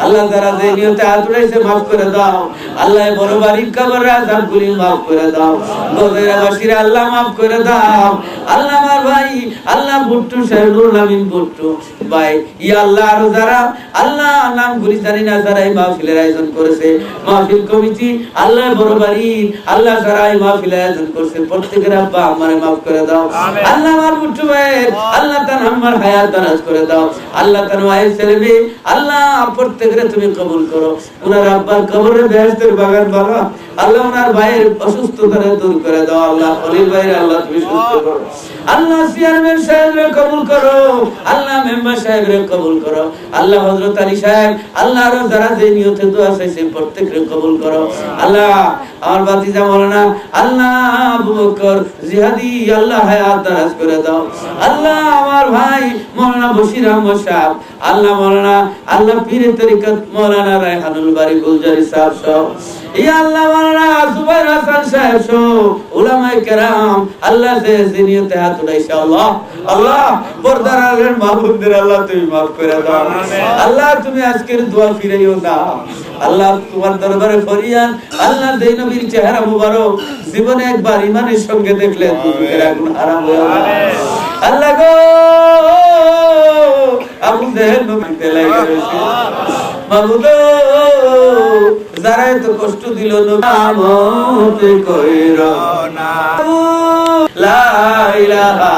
Speaker 1: আল্লাহ যারা যে নিয়তে হাত উঠাইছে মাফ করে দাও। আল্লাহ বড় বাড়ির কবরের আযাবগুলি মাফ করে দাও। গজেরাবাসীরা আল্লাহ মাফ করে দাও। আল্লাহ আমার ভাই, আল্লাহ ভুট্টু সাহেবুল আমিন ভুট্টু ভাই, ইয়া আল্লাহ, আরো যারা আল্লাহ নামগুলি জানি না, যারা এই মাহফিলের আয়োজন করেছে, মাহফিল কমিটি, আল্লাহ বড় বাড়ি, আল্লাহ যারা এই মাহফিলের আয়োজন করছে, প্রত্যেকের আব্বা আমারে মাফ করে দাও। আল্লাহ আমার ভুট্টু ভাই, আল্লাহ তার আমার হায়াত দারাজ করে দাও। আল্লাহ তার ওয়াইফ ছেলে মেয়ে, আল্লাহ প্রত্যেকরে তুমি কবুল করো। ওনার আব্বার কবরে বেহেশতের বাগান বানা। আল্লাহ ওনার ভাইয়ের অসুস্থতা দূর করে দাও। আল্লাহ খলিল ভাইয়ের আল্লাহ তুমি সুস্থ করো। আল্লাহ চেয়ারম্যান সাহেবরে কবুল করো। আল্লাহ মেম্বার সাহেবরে কবুল করো। আল্লাহ হযরত আলী সাহেব, আল্লাহ আরো যারা যে নিয়তে দোয়া চাইছে প্রত্যেকরে কবুল করো। আল্লাহ আমার ভাতিজা মাওলানা, আল্লাহ আবু বকর জিহাদি, আল্লাহ হায়াত দারাজ করে দাও। আল্লাহ আমার ভাই মাওলানা বশির আহমদ সাহেব, আল্লাহ মাওলানা, আল্লাহ পীরে তরিকত মাওলানা রায়হানুল বারী গুলজারি সাহেব সহ, ইয়া আল্লাহ মাওলানা জুবাইর হাসান সাহেব সহ উলামায়ে কেরাম, আল্লাহ যে নিয়তে হাত উঠাইছে, আল্লাহ, আল্লাহ পর্দার আড়ালের মাহবুবদের আল্লাহ তুমি মাফ করে দাও। আল্লাহ তুমি আজকের দোয়া ফিরাইও না। আল্লাহ তোমার দরবারে ফরিয়াদ, আল্লাহ দেই নবীর চেহারা মুবারক জীবনে একবার ইমানের সঙ্গে দেখলে দুঃখের আগুন আরাম হয়ে যাবে। আল্লাহ গো, আবু জেহেল নবীকে লাগাইছে, মাবুদ যারা এত কষ্ট দিল নবী কইরো না। লা ইলাহা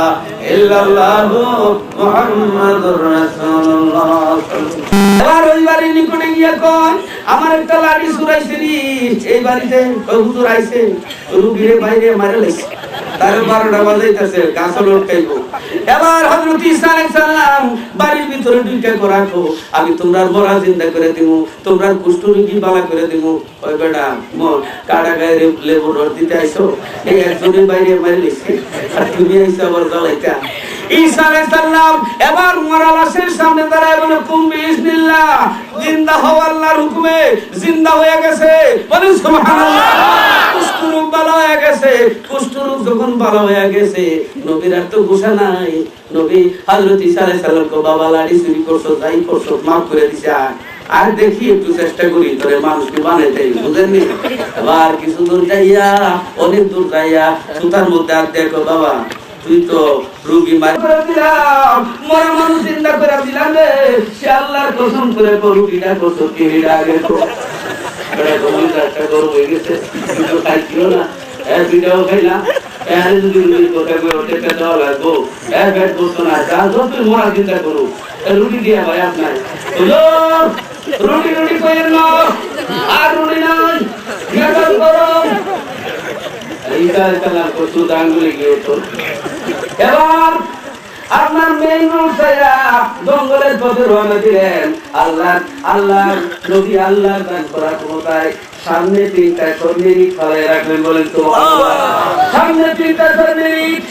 Speaker 1: ইল্লাল্লাহু মুহাম্মাদুর রাসূলুল্লাহ। এবার ওই বাড়ির নিকটে গিয়ে কয়, আমার একটা লাঠি চুরাইছে নি, এই বাড়িতে হুজুর আইছে, রুগীরে বাইরে মারে লাইছে। তার 12টা বাজাইতেছে, গাছ লটকাইব। এবার হযরত ঈসা আলাইহিস সালাম বাড়ির ভিতরে ঢুকে রাখো, আমি তোমরা মরা জিন্দা করে দিমু, তোমরা কুষ্ঠ রোগী বালা করে দিমু। ওই বেটা মোর কাটা গায়ে লেবু রস দিতে আইছো, এই একজনের বাইরে মারে লাইছে, আর তুমি আইছো আবার জ্বালাইতা। ঈসা আলাইহিস সালাম এবার মরা লাশের সামনে দাঁড়ায় বলে, কুম বিইজনিল্লাহ, জিন্দা হও আল্লাহর হুকুমে, জিন্দা হয়ে গেছে। বলেন সুবহানাল্লাহ। কুষ্ঠ রোগ ভালো হয়ে গেছে। কুষ্ঠ রোগ যখন ভালো হয়ে গেছে, নবীর আর তো গোসা নাই। নবী হযরত ঈসা আলাইহিস সালামকে, বাবা লাঠি চুরি করছো, যাই করছো, মাফ করে দিছে, আর দেখি একটু চেষ্টা করি তোরে মানুষকে বানাইতে, বুঝেননি? এবার কিছু দূর যাইয়া, অনেক দূর যাইয়া সুতার মধ্যে আর দেখো, বাবা তুই তো রোগী মার করে দিলাম, মরা মানুষ চিন্তা করে দিলাম রে, সে আল্লাহর কসম করে রুগীটা করছো, কিনিটা আগে তো এটা তোমার একটা গরু হয়ে গেছে, কিন্তু খাইছিল না, ভিডিও খাইলাম, যদি রুগী কোথায় করে ওঠে দেওয়া লাগবো, ব্যাট বসতো না, যা যত মরা চিন্তা করো, রুটি দিয়া ভাই আপনার রুটি রুটি করেন না, আর রুটি নাই, গরম এইটা চালান করছো, দাঙ্গুলি গিয়ে তো। এবার আপনার মেইন রোডটা জঙ্গলের পথে রওনা দিলেন। আল্লাহ আল্লাহ নবী আল্লাহ দান করা ক্ষমতায় সামনে 3টা সৈনিক ফলায় রাখলেন। বলেন তো সামনে 3টা সৈনিক,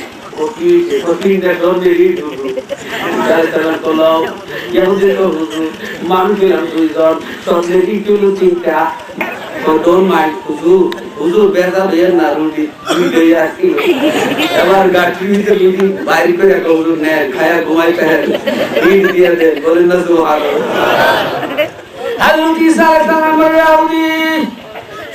Speaker 1: মানুষের 2জন সৈনিক ছিল 3টা। হুজুর বেড়া হইয়া না, রুটি আসছিল। এবার গাড়ি রুটি বাইরে করে হুজুর নেন, খায়া ঘুমাইতে দিয়ে দেন। বলেন না তো ভালো।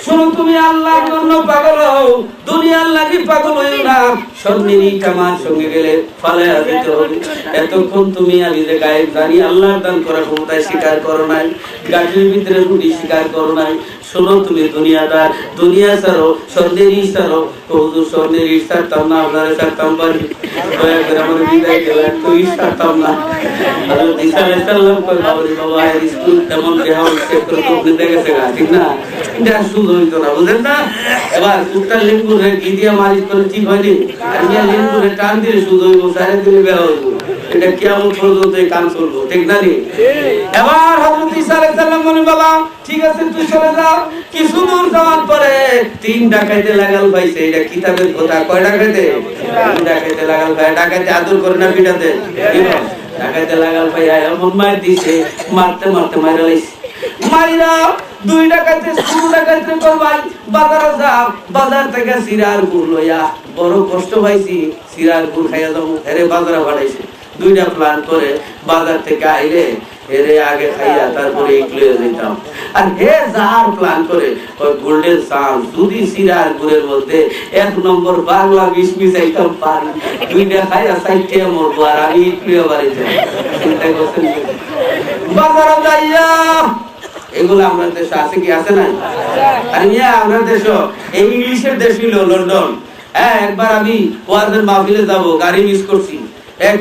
Speaker 1: শুনো, তুমি আল্লাহর জন্য পাগল হও, দুনিয়ার লাগি পাগল হইও না। সন্নিহিত আমার সঙ্গে গেলে ফালায়া দিতে হবে। এতক্ষণ তুমি আমি যে গায়েব জানি, আল্লাহর দান করা ক্ষমতায় স্বীকার করো নাই, গাছের ভিতরে রুটি স্বীকার করো নাই, শোনো তুমি দুনিয়াদার, দুনিয়া ছাড়ো, স্বর্ণের ইট ছাড়ো। হুজুর স্বর্ণের ইট ছাড়তাম না, আপনারা ছাড়তাম পারি, দয়া করে আমার বিদায় দেবেন, তো ইট ছাড়তাম না। হযরত ঈসা আলাইহিস সালাম কই বাবারে বাবা স্কুল তেমন দেওয়া হচ্ছে তো আপনি দেখেছে গা, ঠিক না? এটা শুধু হইতো না, বুঝেন না? এবার কুত্তা লেবু রে কি দিয়া মালিশ করে ঠিক হয়নি, আর ইয়া লেবু রে টান দিলে শুধু হইব, সারে দিলে বের হইব। এটা কিয়ামত পর্যন্ত এই কাম চলবো, ঠিক না রে? এবার হযরত ঈসা আলাইহিস সালাম বলেন বাবা ঠিক আছে তুই চলে যা। কিছু দূর যাওয়ার পরে 3 ডাকাইতে লাগাল পাইছে, এটা কিতাবের কথা। কয় ডাকাইতে? 3 ডাকাইতে লাগাল পাই। ডাকাইতে আদর করে না পিটাতে? ডাকাইতে লাগাল পাই এমন মার দিছে, মারতে মারতে মাইরা লাইছে। মাইরা 2 ডাকাইতে শুরু ডাকাইতে কই ভাই বাজারে যা, বাজার থেকে সিরার গুড় লইয়া। বড় কষ্ট পাইছি, সিরার গুড় খাইয়া যাবো, এরে বাজারে পাঠাইছে। 2টা প্ল্যান করে বাজার থেকে আইলে এরে আগে খাইয়া তারপরে ইকলিয়ে দিতাম। আর হে যার প্ল্যান করে ওই গোল্ডেন চান্স যদি সিরার গুড়ের মধ্যে 1 নম্বর বাংলা 20 মিশাইতাম পারি, 2টা খাইয়া সাইটে মরবো আর আমি ইকলিয়ে বাড়ি যাই। চিন্তা করছেন বাজারে যাইয়া এগুলো আমাদের দেশে আছে কি আছে না? আর মিয়া আমাদের দেশে এই ইংলিশের দেশ হলো লন্ডন। হ্যাঁ একবার আমি ওয়াজের মাহফিলে যাব, গাড়ি মিস করছি। এক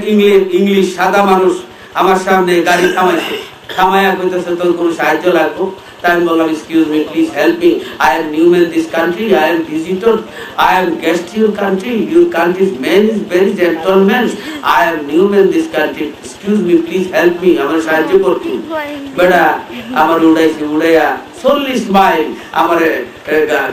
Speaker 1: ইংলিশ সাদা মানুষ আমার সামনে গাড়ি থামাইছে, থামাইয়া কইতেছে তোর কোনো সাহায্য লাগবে? তাই আমি বললাম excuse me please help me, I am new man this country, I am visitor, I am guest your country, your countries man is very gentleman, I am new man this country, excuse me please help me, আমার সাহায্য করতে। বেটা আমার উড়াইছে, উড়াইয়া 40 mile আমার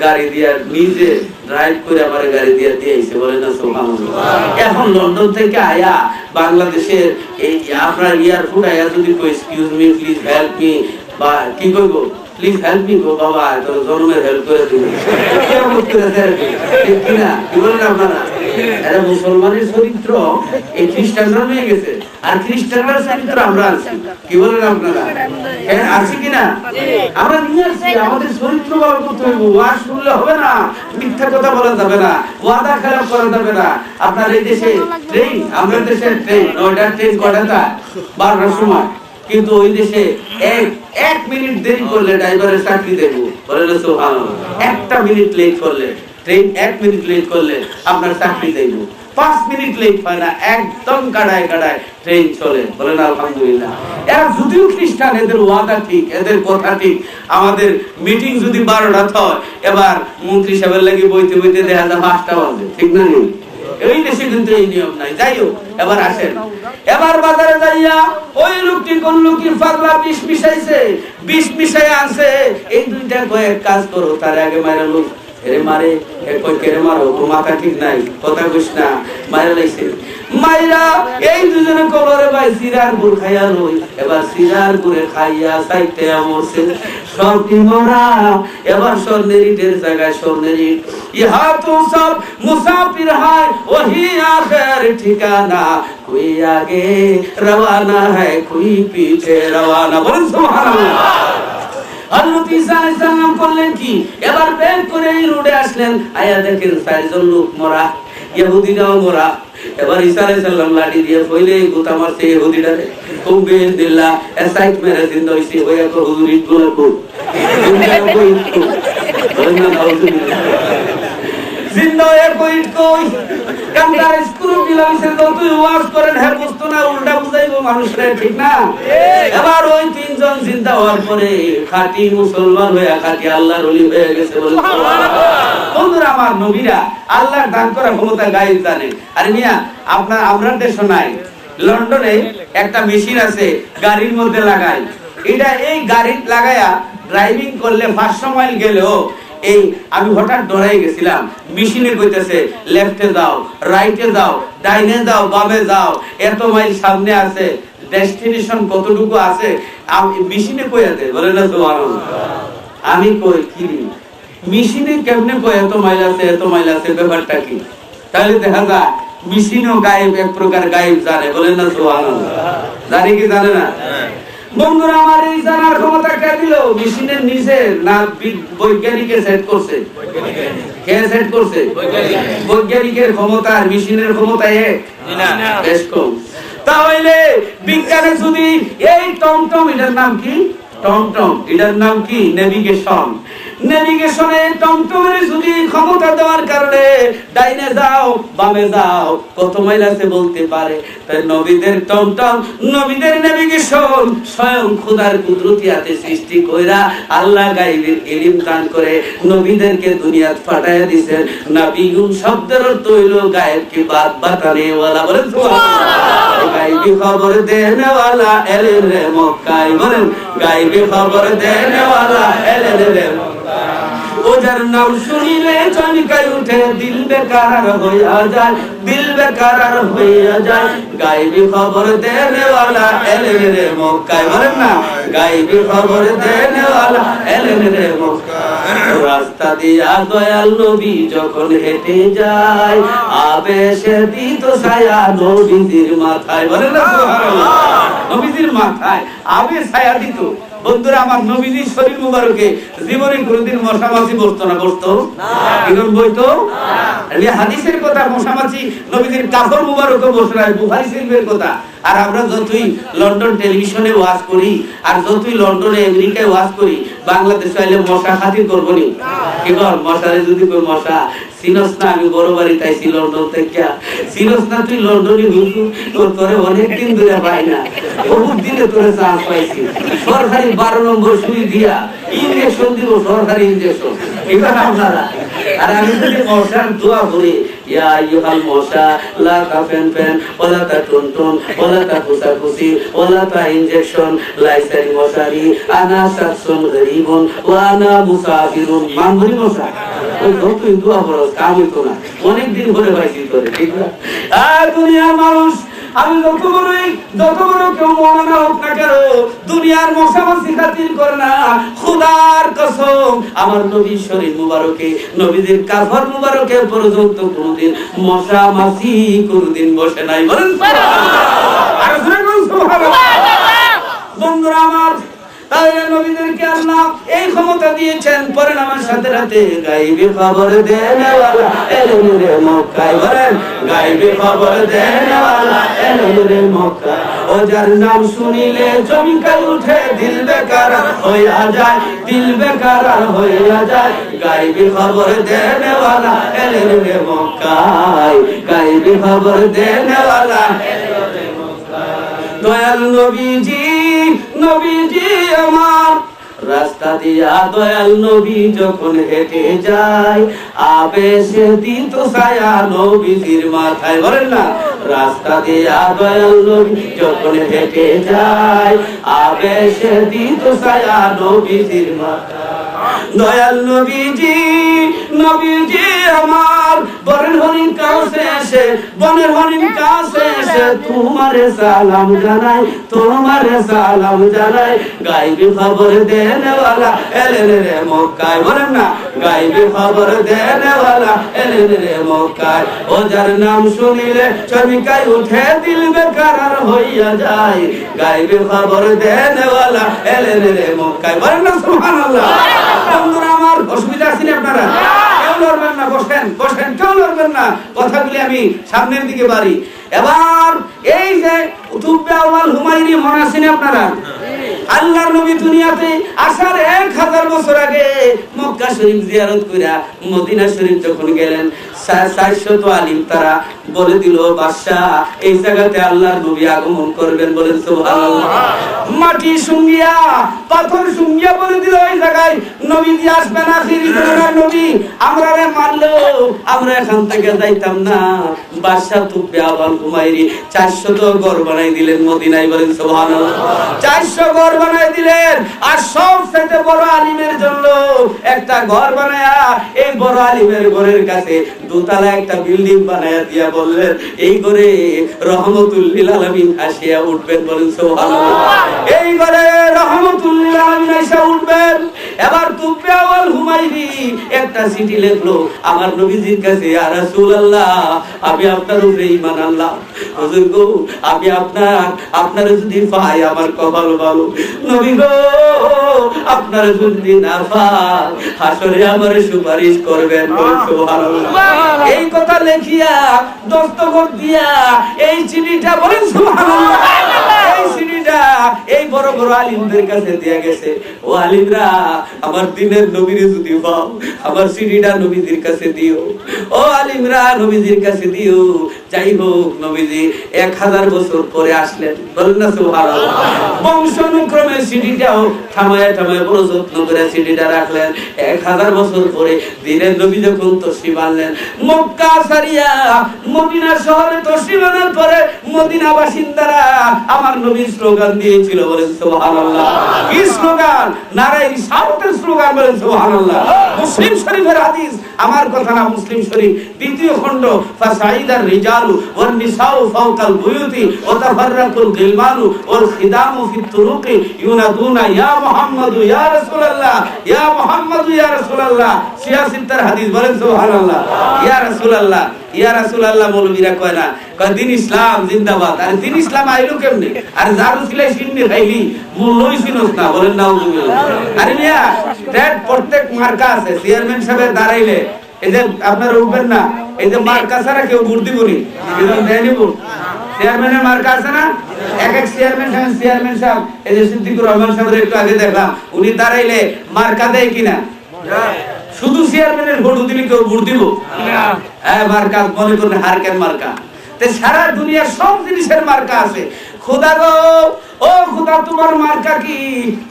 Speaker 1: গাড়ি দিয়া নিজে ড্রাইভ করে আমার গাড়ি দিয়া দিয়েছে, বলে না সুবহানাল্লাহ। এখন লন্ডন থেকে আয়া বাংলাদেশের এই আপনার এয়ারপোর্ট আয়া যদি কই excuse me please help me, বা কি কইবো প্লিজ হেল্প মি গো বাবা, তোর জন্মের হেল্প করে দিবি, কেমন করে দেয় ঠিক কিনা? কি বলেন আপনারা? এরা মুসলমানের চরিত্র এই খ্রিস্টানরা নিয়ে গেছে, আর খ্রিস্টানরা চরিত্র আমরা আছি। কি বলেন আপনারা? হ্যাঁ আছি কিনা? আমরা নিয়ে আসছি। আমাদের চরিত্র ভালো করতে হইব, ওয়াজ শুনলে হবে না, মিথ্যা কথা বলা যাবে না, ওয়াদা খেলাপ করা যাবে না। আপনার এই দেশে ট্রেন, আমাদের দেশে ট্রেন 9টার ট্রেন কটাটা 12টার সময়, কিন্তু ওই দেশে এক মিনিট দেরি করলে ড্রাইভারের চাকরি দেবো, বলে না সুবহানাল্লাহ। 1টা মিনিট লেট করলে ট্রেন, 1 মিনিট লেট করলে আপনার চাকরি দেবো। 5 মিনিট লেট হয় না, একদম কাটায় কাটায় ট্রেন চলে, বলেন আলহামদুলিল্লাহ। এরা যদিও খ্রিস্টান, এদের ওয়াদা ঠিক, এদের কথা ঠিক। আমাদের মিটিং যদি 12টা হয়, এবার মন্ত্রী সাহেবের লাগি বইতে বইতে দেখা যায় 5টা বাজে, ঠিক না? এই দেশে কিন্তু এই নিয়ম নাই। যাই হোক এবার আসেন, এবার বাজারে যাইয়া ওই লোকটি কোন লোকটি পাগলা 20 মিশাইছে, 20 মিশাই আছে। এই 2টা কয়েক কাজ করো, তার আগে মাইরা লোক এরে মারে, কই কেরে মারো, তো মাথা ঠিক নাই, কথা কইস না, মাইরা লাইছে। মাইরা এই দুজনে কবরে ভাই সিরার গুড় খাইয়া লই। এবার সিরার গুড়ে খাইয়া সাইতে আমরছে সবটি মরা। এবার স্বর্ণের ইটের জায়গায় স্বর্ণের ইট। ইহা তো সব মুসাফির হয়, ওহি আখের ঠিকানা, কোই আগে রওয়ানা হয়, কোই পিছে রওয়ানা, বলেন সুবহানাল্লাহ। হযরত ঈসা আলাইহিস সালাম করলেন কি? এবার বের করে এই রোডে আসলেন, আয়া দেখেন 4 জন লোক মরা, ইহুদিরাও মরা। এবার ঈসা আলাইহিস সালাম লাঠি দিয়ে কইলে গোতা মারছে ইহুদিটারে, খুব বেশ দিল্লা এসাইট মেরে জিন্দা হইছে, ওয়া কো হুজুরি গুলো কো জিন্দা কই কো, বলেন না আউযুবিল্লাহ, জিন্দা হয়ে কই কই কান্দার স্ক্রু বিলাইছে। তো তুই ওয়াজ করেন হ্যাঁ বুঝতো না, উল্টা বুঝাইবো মানুষরে, ঠিক না? এবার ওই 3 জন জিন্দা হওয়ার পরে খাঁটি মুসলমান হয়ে খাঁটি আল্লাহর ওলি হয়ে গেছে, বলেন সুবহানাল্লাহ। বন্ধুরা আমার, নবীরা আল্লাহর দান করা ক্ষমতা গায়েব জানে। আর মিয়া আপনার আমরা দেশ নাই, লন্ডনে একটা মেশিন আছে গাড়ির মধ্যে লাগায়, এটা এই গাড়ি লাগায়া ড্রাইভিং করলে 500 মাইল গেলেও এই আমি হঠাৎ ডরাই গেছিলাম, মেশিনে কইতেছে লেফটে যাও, রাইটে যাও, ডাইনে যাও, বামে যাও, এত মাইল সামনে আছে, ডেস্টিনেশন কতটুকু আছে আমি মেশিনে কইয়াতে, বলে না সুবহানাল্লাহ। আমি কই কি মেশিনে কেমনে কই এত মাইল আছে, এত মাইল আছে, ব্যাপারটা কি? তাহলে দেখা যায় মেশিনও গায়েব, এক প্রকার গায়েব জানে, বলে না সুবহানাল্লাহ। জানে কি জানে না? বন্ধুরা আমার, এই জানার ক্ষমতা কে দিল? মেশিনের নিচে না বৈজ্ঞানিকে সেট করছে? কে সেট করছে? বৈজ্ঞানিকের ক্ষমতা আর মেশিনের ক্ষমতা এক না, বেশ কম। তাহলে বিজ্ঞানে যদি এই টমটম, এটার নাম কি? টমটম, এটার নাম কি? নেভিগেশন। নেভিগেশনে টমটমের যদি ক্ষমতা দেওয়ার কারণে ডাইনে যাও বামে যাও কত মাইল আছে বলতে পারে। তাই নবীদের টমটম নবীদের নেভিগেশন স্বয়ং খোদার কুদরতিয়াতে সৃষ্টি কইরা আল্লাহ গায়বের ইলম দান করে নবীদেরকে দুনিয়াত পাঠায়া দিবেন। নবীগুন শব্দের অর্থ হইল গায়েবকে বাত বাতানে ওয়ালা। বলেন সুবহানাল্লাহ। গায়বী খবর দেনে ওয়ালা এলেন রে মক্কায়। বলেন গায়বী খবর দেনে ওয়ালা এলেন রে মক্কায়। ওজার নাম শুনিলে চমকাই উঠে দিল বেকার হইয়া যায়, দিল বেকার হইয়া যায়। গায়বী খবর দেনে ওয়ালা এলেন রে মক্কায়। বলেন না গায়বী খবর দেনে ওয়ালা এলেন রে মক্কায়। রাস্তা দিয়া দয়াল নবী যখন হেঁটে যায় আবেশে দিত ছায়া নবীজির মাথায়। বলেন না সুবহানাল্লাহ। নবীজির মাথায় আবেশ ছায়া দিত। বন্ধুরা আমার নবীজির শরীর মুবারকে জীবনে কোনদিন মশামাছি বসতো না? বসতো না। এখন বইতো না। হাদিসের কথা মশামাছি নবীজির কাফর মুবারকে বসে নাই, বুখারী শরীফের কথা। আর আমরা যতই লন্ডন টেলিভিশনে ওয়াজ করি আর যতই লন্ডনে আমেরিকায় ওয়াজ করি, বাংলাদেশে আইলে মশা খাতির করবো নি? এবার মশারে যদি কই মশা চিনস না আমি বড় বাড়ি তাইছি লন্ডন থেকে, চিনস না তুই লন্ডনে ঢুকু তোর তোরে অনেকদিন ধরে পাই না, বহুত দিনে তোরে চান্স পাইছি। সরকারি 12 নম্বর সুই দিয়া ইনজেকশন দিব, সরকারি ইনজেকশন। এবার আপনারা আর আমি যদি মশার দোয়া করি ইয়া আইয়ুহাল মশা লা তাফেনফেন ওয়ালা তাটুনটুন ওয়ালা তাকুসাকুসি ওয়ালা তা ইনজেকশন লাইসারি মশারি আনা শাকসুন গরিবুন ওয়া আনা মুসাফিরুন। মানবরি মশা ওই যতই দোয়া করো কাম হইতো না, অনেকদিন ধরে পাইছি তোরে। ঠিক না? আর দুনিয়ার মানুষ আমি যত বড় কেউ মনে না হোক না কেন দুনিয়ার মশামাছি খাতির করে না। খোদার কসম আমার নবীর শরীর মুবারকে নবীদের কাফর মুবারকে পর্যন্ত কোনদিন মশামাছি কোনদিন বসে নাই। বলেন সুবহানাল্লাহ। আর সুবহানাল্লাহ। বন্ধুরা আমার তাহলে নবীদেরকে আল্লাহ এই ক্ষমতা দিয়েছেন। পরে আমার সাথে রাতে গায়বী খবর দেনে ওয়ালা এলেন রে মক্কায়। বলেন গায়বী খবর দেনে ওয়ালা এলেন রে মক্কায়। ও যার নাম শুনিলে চমকাই উঠে দিল বেকার হইয়া যায়, দিল বেকার হইয়া যায়। গায়বী খবর দেনে ওয়ালা এলেন রে মক্কায়, গায়বী খবর দেনে ওয়ালা এলেন রে মক্কায়। দয়াল নবীজি নবীজি আমার রাস্তা দিয়া দয়াল নবী যখন হেঁটে যায় আবেশে দিত ছায়া নবীজির মাথায়। বলেন না রাস্তা দিয়া দয়াল নবী যখন হেঁটে যায় আবেশে দিত ছায়া নবীজির মাথায়। দয়াল নবীজি নবীজি আমার বনের হরিণ কাছে এসে বনের হরিণ কাছে এসে তোমারে সালাম জানাই, তোমারে সালাম জানাই। গায়বী খবর দেনে ওয়ালা এলেন রে মক্কায়। বলেন না গায়বী খবর দেনে ওয়ালা এলেন রে মক্কায়। ও যার নাম শুনিলে চমকাই উঠে দিল বেকার হইয়া যায়। গায়বী খবর দেনে ওয়ালা এলেন রে মক্কায়। বলেন না সুবহানাল্লাহ। বন্ধুরা আমার অসুবিধা আছে না আপনারা? কেউ লড়বেন না, বসেন বসেন, কেউ লড়বেন না। কথাগুলি আমি সামনের দিকে বাড়ি। এবার এই যে উতুবে আউয়াল হুমায়ুনি মনে আছে না আপনারা? আল্লাহর নবী দুনিয়াতে আসার 1000 বছর আগে মক্কা শরীফ জিয়ারত কইরা মদিনা শরীফ যখন গেলেন 400 আলিম তারা বলে দিল বাদশা এই জায়গাতে আল্লাহর নবী আগমন করবেন। বলেন সুবহানাল্লাহ। মাটি সুঙ্গিয়া পাথর সুঙ্গিয়া বলে দিল এই জায়গায় নবীজি আসবেন, আখিরি জামানার নবী। আমরা রে মানলো আমরা এখান থেকে যাইতাম না। বাদশা তুবে আউয়াল হুমায়ুনি 400 ঘর বানাই দিলেন মদিনায়। বলেন সুবহানাল্লাহ। 400 ঘর বানাই দিলেন। আর সবচেয়ে বড় আলিমের জন্য একটা ঘর বানায়া এই বড় আলিমের ঘরের কাছে দোতলা একটা বিল্ডিং বানায়া দিয়া বললেন এই ঘরে রহমতুল লিল আলামিন আসিয়া উঠবেন। বলেন সুবহানাল্লাহ। এই ঘরে রহমতুল লিল আলামিন আসিয়া উঠবেন। এবার তুবে আউয়াল হুমায়ুনি একটা চিঠি লিখলো আমার নবীজির কাছে, ইয়া রাসূলুল্লাহ আমি আপনার উপরে ঈমান আনলাম, হুজুর গো আমি আপনার যদি পাই আমার কপাল ভালো। নবী গো আপনার যদি না পাই হাসরে আমার সুপারিশ করবেন। সুবহানাল্লাহ। এই কথা লেখিয়া দস্তখত দিয়া এই চিঠিটা বলেন সুবহানাল্লাহ এই চিঠি সিডিটা এই বড় বড় আলিমদের কাছে দিয়ে গেছে, ও আলিমরা আমার দিনের নবীরে যদি পাও আমার সিডিটা নবীজির কাছে দিও, ও আলিমরা নবীজির কাছে দিও। যাই হোক নবীজি 1000 বছর পরে আসলেন, বলেন না সুবহানাল্লাহ। বংশানুক্রমে সিডিটাও থামায় বড় যত্ন করে সিডিটা রাখলেন। 1000 বছর পরে দিনের নবী যখন তশরিফ আনলেন মক্কা ছাড়িয়া মদিনা শহরে তশরিফ আনার পরে মদিনা বাসিন্দারা আমার নবীর স্লোগান দিয়েছিল, বলেন সুবহানাল্লাহ। কি স্লোগান? নারায়ে রিসালাতের স্লোগান, বলেন সুবহানাল্লাহ। মুসলিম শরীফের হাদিস, আমার কথা না, মুসলিম শরীফ 2য় খণ্ড, ফাসাইদার রিজালু ওয়ান নিসাউ ফাওকাল বুয়ুতি ওয়া তাফাররাকুল গিলমানু ওয়াল খিদামু ফিত তুরুকি ইউনাদুনা ইয়া মুহাম্মাদু ইয়া রাসূলুল্লাহ ইয়া মুহাম্মাদু ইয়া রাসূলুল্লাহ। 86 হাদিস, বলেন সুবহানাল্লাহ। ইয়া রাসূলুল্লাহ ইয়া রাসূলুল্লাহ মৌলবীরা কয় না, কয় দিন ইসলাম জিন্দাবাদ। আরে দিন ইসলাম আইলো কেমনে? আরে জারু সিলাই সিন্নি খাইলি মূল্যই চিনস না, বলেন নাউজুবিল্লাহ। আরে মিয়া স্টেট প্রত্যেক মার্কা আছে, চেয়ারম্যান সাহেব দাঁড়াইলে এই যে আপনারা উঠবেন না, এই যে মার্কা ছাড়া কেউ ভোট দিব নি, এরকম দেয়নি ভোট। চেয়ারম্যানের মার্কা আছে না, এক চেয়ারম্যান সাহেব এই যে সিদ্দিকুর রহমান সাহেবের একটু আগে দেখলাম, উনি দাঁড়াইলে মার্কা দেয় কিনা? শুধু চেয়ারম্যানের ভোট দিলে কেউ ভোট দিব? হ্যাঁ, মার্কা মনে করেন হারকেন মার্কা। সারা দুনিয়ার সব জিনিসের মার্কা আছে। খোদা গো, ও খোদা তোমার মার্কা কি?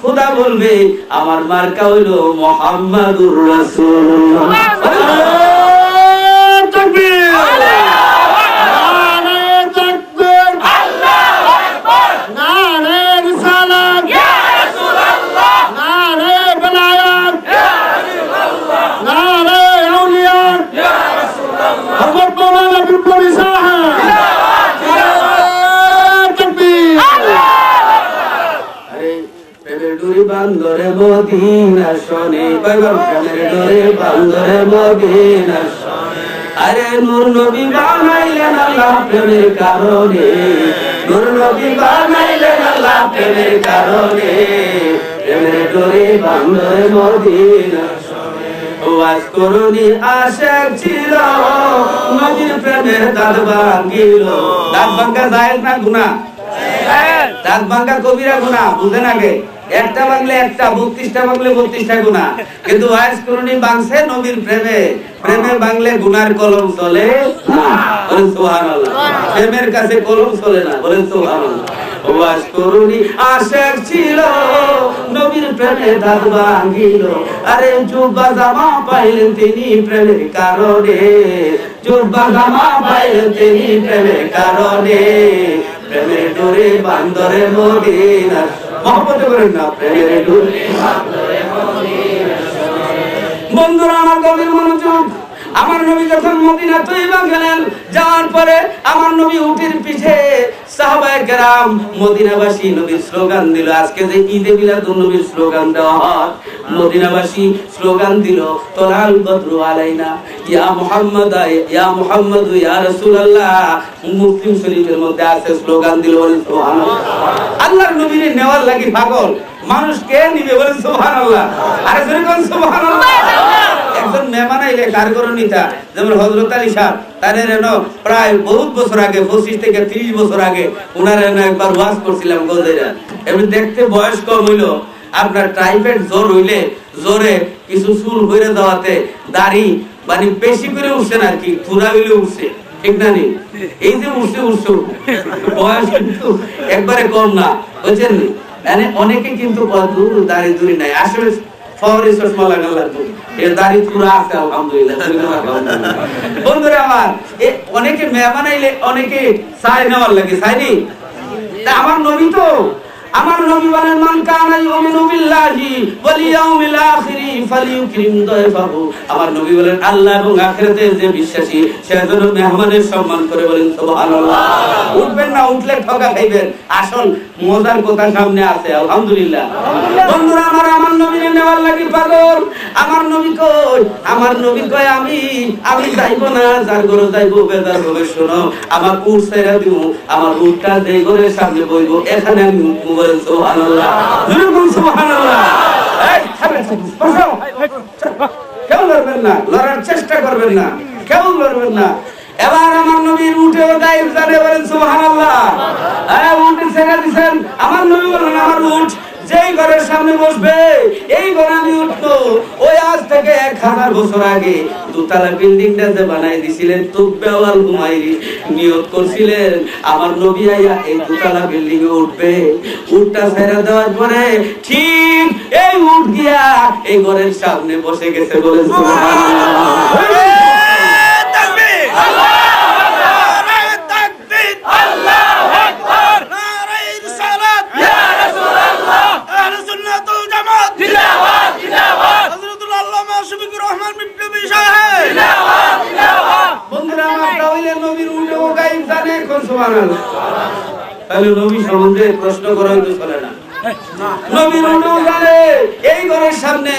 Speaker 1: খোদা বলবে আমার মার্কা হইলো মুহাম্মাদুর রাসূলুল্লাহ। আল্লাহু তাকবীর, নারে তাকবীর, আল্লাহু আকবার, নারে রিসালাত ইয়া রাসূলুল্লাহ, নারে বেলায়াত ইয়া রাসূলুল্লাহ, নারে আউলিয়া ইয়া রাসূলুল্লাহ। হযরত মাওলানা বিপ্লবী সাহেব বান্দরে মদিনা শোনে, প্রেমের ডোরে বান্দরে মদিনা শোনে। আরে নূর নবী বানাইলেন আল্লাহ প্রেমের কারণে, নূর নবী বানাইলেন আল্লাহ প্রেমের কারণে, প্রেমের ডোরে বান্দরে মদিনা শোনে। ওয়াজ করুনি আশিক ছিল নবীর প্রেমের দাঁত ভাঙিল। দাঁত ভাঙা যায় না গুনাহ? দাঁত ভাঙা কবিরা গুনাহ, বুঝেন আগে। একটা বাংলে একটা, 32টা বাংলে 32টা গুনাহ। কিন্তু ওয়াজ করুনি বাংছে নবীর প্রেমে, প্রেমে বাংলে গুনার কলম চলে না, বলেন সুবহানাল্লাহ। প্রেমের কাছে কলম চলে না, বলেন সুবহানাল্লাহ। ওয়াজ করুনি আশিক ছিল নবীর প্রেমে দাঁত ভাঙিল। আরে জুব্বা জামা পাইলেন তিনি প্রেমের কারণে, জুব্বা জামা পাইলেন তিনি প্রেমের কারণে, প্রেমের ডোরে বান্দরে মদিনা। মহব্বত করেন না, প্রেমের ডোরে বান্দরে মদিনা। বন্ধুরা আমার গভীর মনোযোগ, আমার নবী যখন মদিনা তৈবা গেলেন, যাওয়ার পরে আমার নবী উটের পিঠে, সাহাবায়ে কেরাম মদিনাবাসী নবীর স্লোগান দিল। আজকে যে ঈদে মিলাদুন নবীর স্লোগান দেওয়া হয়, মদিনাবাসী স্লোগান দিল তলাল বদরু আলাইনা ইয়া মুহাম্মাদ ইয়া মুহাম্মাদ ইয়া রাসূলুল্লাহ। মুসলিম শরীফের মধ্যে আছে স্লোগান দিল, বলেন সুবহানাল্লাহ। আল্লাহর নবীর নেওয়ার লাগি পাগল মানুষ কে নিবে, বলেন সুবহানাল্লাহ। আরে জোরে কোন সুবহানাল্লাহ। একজন মেহমান আইলে কার করে নিতা, যেমন হযরত আলী সাহেব, তাদের প্রায় বহুত বছর আগে, 25 থেকে 30 বছর আগে উনার একবার ওয়াজ করছিলাম গোলদেরা। এমনি দেখতে বয়স কম হইলো, আপনার টাইফয়েড জ্বর হইলে জ্বরে কিছু চুল হয়ে যাওয়াতে দাড়ি মানে বেশি করে উঠছে না আর কি, পুরা হইলে উঠছে, ঠিক না নি? এই যে উঠছে বয়স কিন্তু একবারে কম না, বুঝছেন নি? মানে অনেকে কিন্তু দাড়ি দুড়ি নাই, আসলে শহরে চশমা লাগাল লাগতো, এর দাড়ি পুরা আছে আলহামদুলিল্লাহ। বন্ধুরা আমার, অনেকে মেহমান আইলে অনেকে চাই নেওয়ার লাগে, চাইনি? আমার নবী তো, আমার নবী বলেন মান কানা ইউমিনু বিল্লাহি ওয়াল ইয়াউমিল আখিরি ফালিউকরিম দায়ফাহু। আমার নবী বলেন আল্লাহ এবং আখিরাতে যে বিশ্বাসী সে যেন মেহমানের সম্মান করে, বলেন সুবহানাল্লাহ। উঠবেন না, উঠলে ঠকা খাইবেন। আসল মজার কথা সামনে আছে, আলহামদুলিল্লাহ। বন্ধুরা আমার, আমার নবীর নেওয়ার লাগি পাগল। আমার নবী কই, আমার নবী কয় আমি যাইবো না, যার ঘরে যাইবো বেজার হবে। শোনো, আমার উট ছেড়ে দিব, আমার উটটা যেই ঘরের সামনে বইবো এখানে আমি উঠবো, বলেন সুবহানাল্লাহ। বলুন সুবহানাল্লাহ। এই বসো, কেউ লড়বেন না, লড়ার চেষ্টা করবেন না, কেউ লড়বেন না। এবার আমার নবীর উঠে গায়েব জানে, বলেন সুবহানাল্লাহ। উঠে ছেড়ে দিয়েছেন, আমার নবী বলেন আমার উঠ যেই ঘরের সামনে বসবে এই ঘরে আমি উঠবো। ওই আজ থেকে 1000 বছর আগে দোতলা বিল্ডিংটা যে বানাই দিছিলেন তুকবাওয়াল হুমায়রি নিয়ত করছিলেন আমার নবী আইয়া এই দোতলা বিল্ডিং এ উঠবে। উঠটা ছেড়ে দেওয়ার পরে ঠিক এই উঠ গিয়া এই ঘরের সামনে বসে গেছে, বলেন সুবহানাল্লাহ। তাকবীর, আল্লাহু আকবার, তাকবীর, আল্লাহু আকবার, নারে রিসালাত, ইয়া রাসূলুল্লাহ, আহলে সুন্নাতুল জামাত, জিন্দাবাদ জিন্দাবাদ, হযরতুল আল্লামা শফিকুর রহমান বিপ্লবী সাহেব, জিন্দাবাদ জিন্দাবাদ। বন্ধুরা আমার তাহলে নবীর উঠে ও গায়েব জানে, কোন সুবহানাল্লাহ। তাহলে নবী সম্বন্ধে প্রশ্ন করা হইতো চলে না। নবীর উঠেও জানে। এই ঘরের সামনে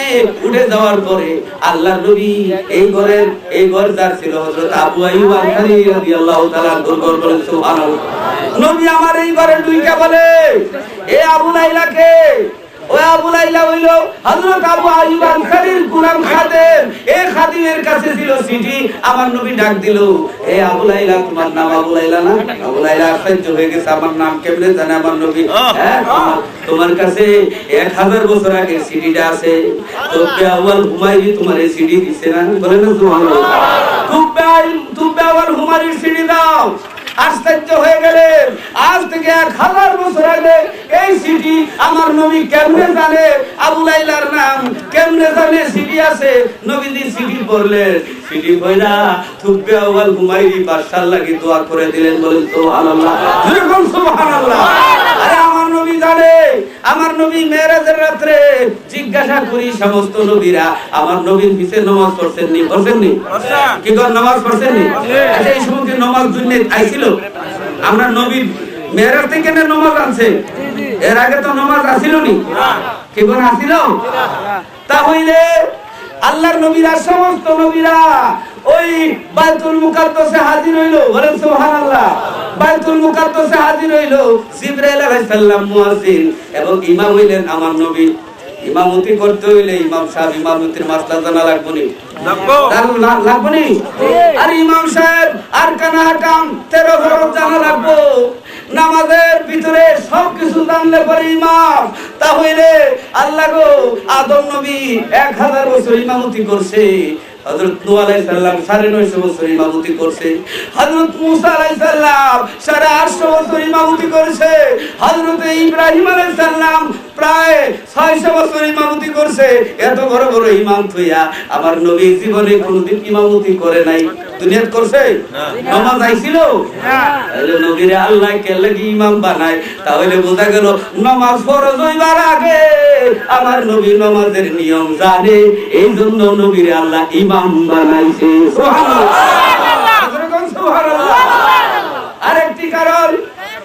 Speaker 1: উঠে যাওয়ার পরে আল্লাহর নবী এই ঘর যার ছিল হযরত আবু আইয়ুব আনসারী রাদিয়াল্লাহু তাআলা ঘর বলেন সুবহানাল্লাহ। নবী আমার এই ঘরে ঢুইকা বলে এ আবু লাইলাকে, ওই আবু লাইলা হইল হযরত আবু আইয়ুব আনসারীর গোলাম খাদেম। এই খাদিমের কাছে ছিল চিঠি। আমার নবী ডাক দিল, এ আবু লাইলা, তোমার নাম আবু লাইলা না? আবু লাইলা আশ্চর্য হয়ে গেছে, আমার নাম কেমনে জানে আমার নবী? হ্যাঁ, তোমার কাছে 1000 বছর আগে চিঠিটা আছে। তুকবাওয়াল হুমায়রি তোমার এই চিঠি দিছে না? বলেন না সুবহানাল্লাহ। তুকবাওয়াল হুমায়রির চিঠি দাও। আশ্চর্য হয়ে গেলেন, আজ থেকে 1000 বছর আগে এই চিঠি আমার নবী কেমনে জানে আবু লাইলার নাম, কেমনে জানে চিঠি আছে? নবীজি চিঠি পড়লেন, চিঠি পড়া তুকবাওয়াল হুমায়রি বাদশার লাগি দোয়া করে দিলেন, বলেন সুবহানাল্লাহ, যেরকম সুবহানাল্লাহ। আরে আমার নবী জানে। আমার নবী মেরাজের রাতে জিজ্ঞাসা করি সমস্ত নবীরা আমার নবীর পিছে নামাজ পড়ছেন নি? পড়ছেন নি? কি করে নামাজ পড়ছেন নি? আচ্ছা এই সময় কি নামাজ জন্য আইছিল? আমরা নবীর মেরাজ থেকে না নামাজ আনছে? এর আগে তো নামাজ আসিল নি? কি করে আসিল? তাহলে আল্লাহর নবীরা সমস্ত নবীরা ওই বাইতুল মুকাদ্দাসে হাজির হইল, বলেন সুবহানাল্লাহ। বাইতুল মুকাদ্দাসে হাজির হইল। জিবরাইল আলাইহিস সালাম মুয়াজ্জিন এবং ইমাম হইলেন আমার নবী। ইমামতি করতে হইলে ইমাম সাহেব ইমামতির মাসলা জানা লাগবে নি? লাগবে নি? আর ইমাম সাহেব আর কানা হাকাম 13 ফরজ জানা লাগবে। নামাজের ভিতরে সবকিছু জানলে পরে ইমাম। তাহলে আল্লাহ গো আদম নবী 1000 বছর ইমামতি করছে। হযরত নূহ আলাইহিস সালাম 950 বছর ইমামতি করছে। হযরত মূসা আলাইহিস সালাম 850 বছর ইমামতি করেছে। হযরত ইব্রাহিম আলাইহিস সালাম প্রায় 600 বছর ইমামতি করছে। এত বড় বড় ইমাম থইয়া আমার নবী জীবনে কোনদিন ইমামতি করে নাই। দুনিয়াত করছে? নামাজ আইছিল না। তাহলে নবীরে আল্লাহ কে লাগি ইমাম বানায়। তাহলে বোঝা গেল নামাজ ফরজ হইবার আগে আমার নবী নামাজের নিয়ম জানে। এইজন্য নবীরে আল্লাহ ইমাম বানাইছে। সুবহানাল্লাহ, সুবহানাল্লাহ। আরেকটি কারণ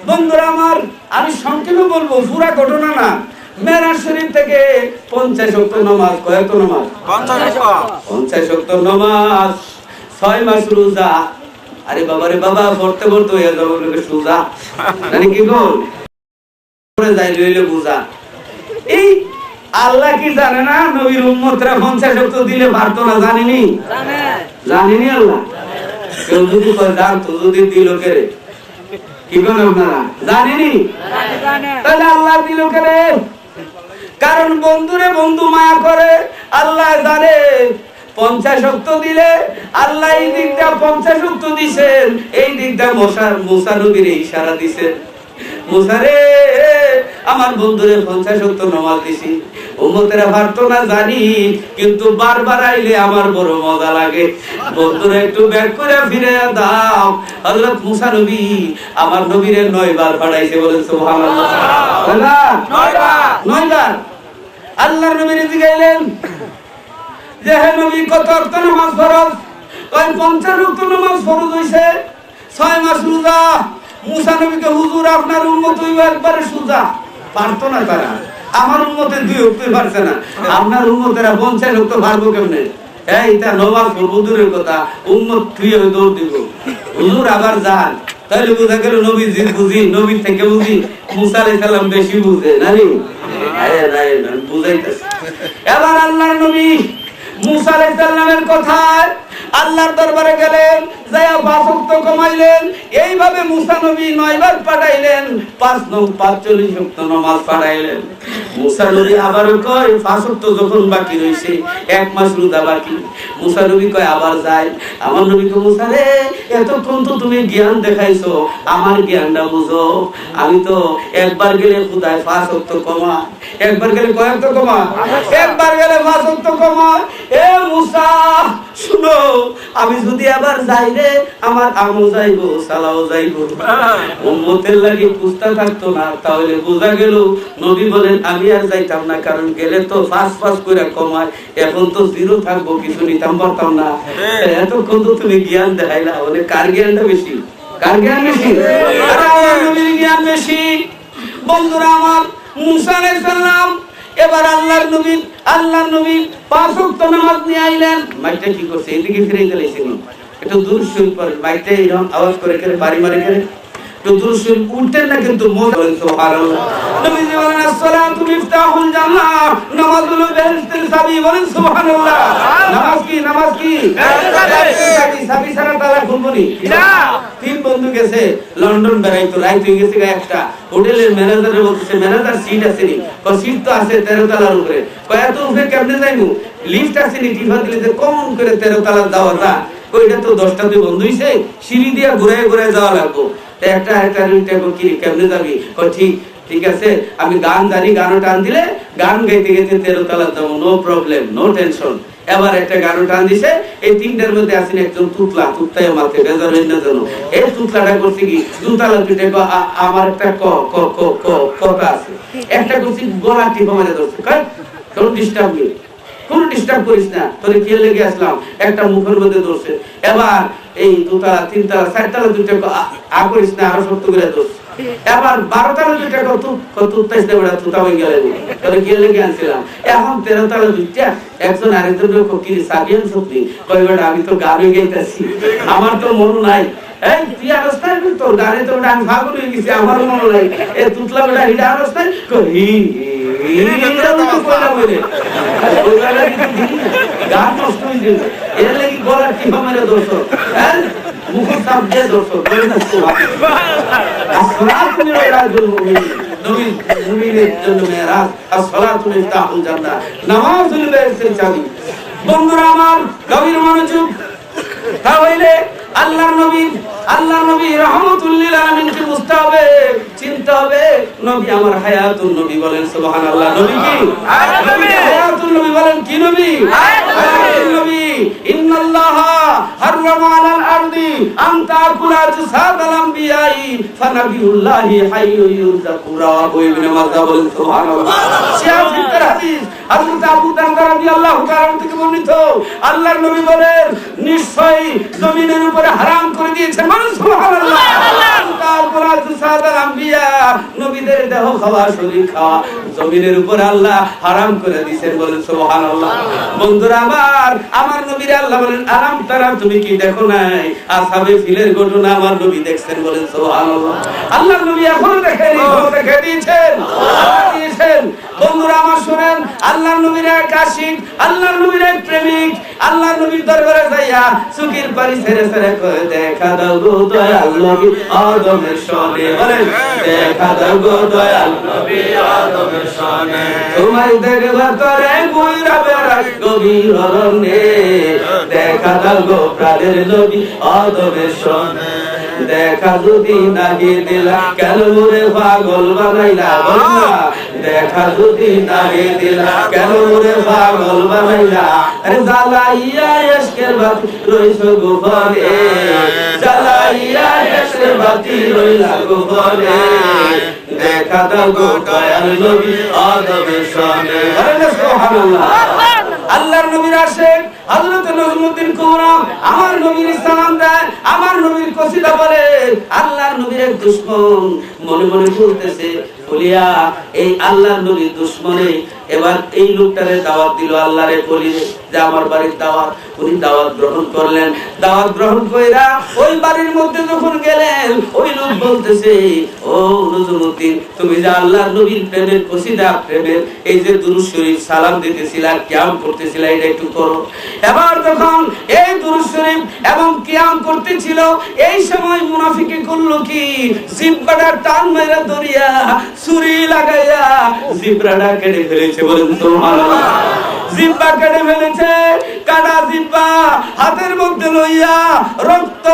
Speaker 1: বন্ধুরা আমার, আমি সংক্ষেপে বলবো, পুরা ঘটনা না। মেরাজ শরীফ থেকে 50 ওয়াক্ত নামাজ, কয়তো নামাজ? 50 ওয়াক্ত নামাজ, 6 মাস রোজা। আরে বাবা রে বাবা, পড়তে পড়তে হয়ে যাবো লোকে সোজা, জানি কি বল করে যাই লইলে বুঝা। এই আল্লাহ কি জানে না নবীর উম্মতরা 50 ওয়াক্ত দিলে পারতো না? জানেনি? জানেনি আল্লাহ? কেউ যদি কয় জানতো, যদি দিল কে রে? কি বলেন আপনারা? জানেনি? তাহলে আল্লাহ দিল কে রে? কারণ বন্ধুরে বন্ধু মায়া করে। আল্লাহ জানে 50 ওয়াক্ত দিলে আল্লাহ এই দিকটা 50 ওয়াক্ত দিবেন, এই দিকটা মুসা নবীর ইশারা দিবেন। মুসা রে আমার বন্ধুরে 50 ওয়াক্ত নামাজ দিছি, উম্মতেরা পারতো না জানি, কিন্তু বারবার আইলে আমার বড় মজা লাগে। বন্ধুরা একটু ব্যাক করে ফিরে দাও। হযরত মুসা নবী আমার নবীরে 9 বার পড়াইছে, বলেন সুবহানাল্লাহ। 9 বার আল্লাহর নবীরে জিগাইলেন যে হে নবী কত ওয়াক্ত নামাজ ফরজ? কয় 50 ওয়াক্ত নামাজ ফরজ হইছে, 6 মাস রোজা। মুসা নবীকে হুজুর আপনার উম্মত হইবে একবারে সোজা। পারতো না তারা। আমার উম্মতের 2 ওয়াক্ত পারছে না, আপনার উম্মতেরা 50 ওয়াক্ত পারবো কেমনে? এইটা নামাজ পড়ব দূরের কথা, উম্মত তুই দৌড় দিব। হুজুর আবার যান। তাহলে বোঝা গেল নবী বুঝি, নবীর থেকে বুঝি মুসা আলাইহিস সালাম বেশি বুঝে নানি। বুঝাইতেছে। এবার আল্লাহর নবী মুসা আলাইহিস সালামের কথায় আল্লাহর দরবারে গেলেন, যায়া 5 ওয়াক্ত কমাইলেন। এইভাবে মুসা নবী 9 বার পাঠাইলেন, 5 নং 45 ওয়াক্ত নামাজ পড়াইলেন। মুসা নবী আবারও কয় 5 ওয়াক্ত যখন বাকি রইছে, 1 মাস রোজা বাকি। মুসা নবী কয় আবার যাই। আমার নবী কয় মুসা রে, এতক্ষণ তো তুমি জ্ঞান দেখাইছো, আমার জ্ঞানটা বুঝো। আমি তো একবার গেলে খুদায় 5 ওয়াক্ত কমা, একবার গেলে কয় ওয়াক্ত কমা, একবার গেলে 5 ওয়াক্ত কমা। এ মুসা শুনো, আমি যদি আবার যাই রে, আমার আমও যাইবো, সালাও যাইবো। উম্মতের লাগি পুস্তা থাকতো না, তাহলে বোঝা গেল নবী বলেন আমি আর যাইতাম না, কারণ গেলে তো 5 করে কমায়, এখন তো 0 থাকবো, কিছু নিতাম পারতাম না। এতক্ষণ তো তুমি জ্ঞান দেখাইলা, বলে কার জ্ঞানটা বেশি, কার জ্ঞান বেশি? আমার নবীর জ্ঞান বেশি। বন্ধুরা আমার, মুসা আলাইহিস সালাম এবার আল্লাহর নবী 5 ওয়াক্ত নামাজ নিয়ে আইলেন। মাইকটা কি করছে, এদিকে ফিরে গেলেছেন, একটু দূর শুরু করে মাইকটা এরকম আওয়াজ করে করে বাড়ি মারি করে একটু দূর শুরু উঠতেন না, কিন্তু সুবহানাল্লাহ। নবীজি বলেন আসসালাতু মিফতাহুল জান্নাহ, নামাজ হলো বেহেশতের চাবি, বলেন সুবহানাল্লাহ। নামাজ কি চাবি ছাড়া তালা খুলবনি না। 3 বন্ধু গেছে লন্ডন বেড়াইতো, রাইত হয়ে গেছে একটা হোটেলের ম্যানেজারে বলতেছে ম্যানেজার সিট আছে নি? কয় সিট তো আছে 13 তলার উপরে। কয় এত উপরে কেমনে যাইমু? লিফট আছে নি? টিফা দিলে যে কম করে 13 তলা যাওয়া যায়। কই এটা তো 10টা দিয়ে বন্ধ হইছে, সিঁড়ি দিয়া ঘুরায় যাওয়া লাগবো। একটা কি কেমনে যাবি? কয় ঠিক আছে, আমি গান জানি, গানও টান দিলে গান গাইতে গাইতে 13 তলা যাবো, নো প্রবলেম, নো টেনশন। এবার একটা গানও টান দিছে, এই 3টার মধ্যে আছেন একজন তুতলায় মাথে বেজার হইনা জানো। এই তুতলাটা করছে কি, দুতলা পিঠে আমার একটা কথা আছে, একটা করছি গলা টিপা মারে ধরছে, কয় কোন ডিস্টার্ব করিস না, তোরে কে লেগে আসলাম, একটা মুখের মধ্যে ধরছে। এবার এই 2তলা 3তলা 4তলা 2টা করিস না, আরো শক্ত করে ধরছে। এবার 12তলা 2টা তুতাইস না বেড়া, তুতা হয়ে গেলেন, তোরে কে লেগে আনছিলাম। এখন 13তলা 2টা একজন আরেকজনের কি সাবিয়ান সত্যি কয় বেড়া, আমি তো গান গাইতেছি, আমার তো মন নাই। এই তুই অবস্থায় তোর গানে তো ডান ভাগ হয়ে গেছে, আমার মন নাই। এ তুতলা বেড়া হিডা অবস্থায় কই গান নষ্ট হয়ে যাবে, এর লাগি গলার টিপা মেরে দোষ, মুখ চাপ দিয়ে দোষ। বন্ধুরা আমার, গভীর মনোযোগ। তাহলে আল্লাহর নবী রাহমাতুল লিল আলামিনকে বুঝতে হবে, চিনতে হবে। নবী আমার হায়াতুন নবী, বলেন সুবহানাল্লাহ। নবী কি হায়াতুন নবী, বলেন কি নবী? হায়াতুন নবী। ইন্নাল্লাহা হারামা আলাল আরদি আন তাকুলা আজসাদাল আমবিয়াই ফানাবিউল্লাহি হাইয়্যু ইউরযাকু, রাওয়াহু ইবনে মাজাহ, বলেন সুবহানাল্লাহ। শিয়াফিতের হাদিস, হযরত আবু দারদা রাদিয়াল্লাহু তাআলা থেকে বর্ণিত। আল্লাহর নবী বলেন নিশ্চয়ই জমিনের উপরে হারাম করে দিয়েছেন, বলেন সুবহানাল্লাহ। তারপর আজসাদাল আমবিয়া, নবীদের দেহ খাওয়া, শরীর খাওয়া জমিনের উপর আল্লাহ হারাম করে দিয়েছেন, বলেন সুবহানাল্লাহ। বন্ধুরা আমার নবীর আল্লাহ বলেন আরাম তারা, তুমি কি দেখো নাই? আসহাবে ফিলের ঘটনা আমার নবী দেখছেন, বলেন সুবহানাল্লাহ। আল্লাহর নবী এখন দেখে দিয়েছেন। বন্ধুরা আমার শুনেন, আল্লাহর নবীর এক আশিক, আল্লাহর নবীর এক প্রেমিক, আল্লাহর নবীর দরবারে যাইয়া চোখের পানি ছেড়ে কয় দেখা দাও গো দয়াল নবী আদমের সনে, বলেন দেখা দাও গো দয়াল নবী আদমের সনে, তোমায় দেখবার করে কইরা বেড়াই গভীর অরণ্যে, দেখা দাও গো প্রাণের নবী আদমের সনে, দেখা যদি নাহি দিলা কেন মোরে পাগল বানাইলা, বলনা দেখা যদি নাহি দিলা কেন মোরে পাগল বানাইলা, আরে জ্বালাইয়া ইশকের বাতি রইছো গোপনে, জ্বালাইয়া ইশকের বাতি রইলা গোপনে, দেখা দাও গো দয়াল নবী আদমের সনে, সুবহানাল্লাহ। আল্লাহর নবীর আশিক হযরত নজমুদ্দিন কুবরা আমার নবীর সালাম দেয়, আমার নবীর কসিদা বলে। আল্লাহর নবীর এক দুশমন মনে মনে বলতেছে বলিয়া এই আল্লাহর নবীর দুশমনে এবার এই লোকটারে দাওয়াত দিল, আল্লাহরে বলি যে আমার বাড়ির দাওয়াত। উনি দাওয়াত গ্রহণ করলেন। দাওয়াত গ্রহণ কইরা ওই বাড়ির মধ্যে যখন গেলেন, ওই লোক বলতেছে, ও নজরুদ্দিন, তুমি যে আল্লাহর নবীর প্রেমের কসিদা, প্রেমের এই যে দুরূদ শরীফ সালাম দিতেছিলা, কিয়াম করতেছিলা, এটা একটু করো। এবার যখন এই দুরূদ শরীফ এবং কিয়াম করতেছিল, এই সময় মুনাফিকে করলো কি, জিহ্বাটা টান মেরে ধরিয়া ছুরি লাগাইয়া জিহ্বাটা কেটে ফেলেছে। বলেন সুবহানাল্লাহ। জিহ্বা কেটে ফেলেছে। কাটা জিহ্বা হাতের মধ্যে লইয়া রক্ত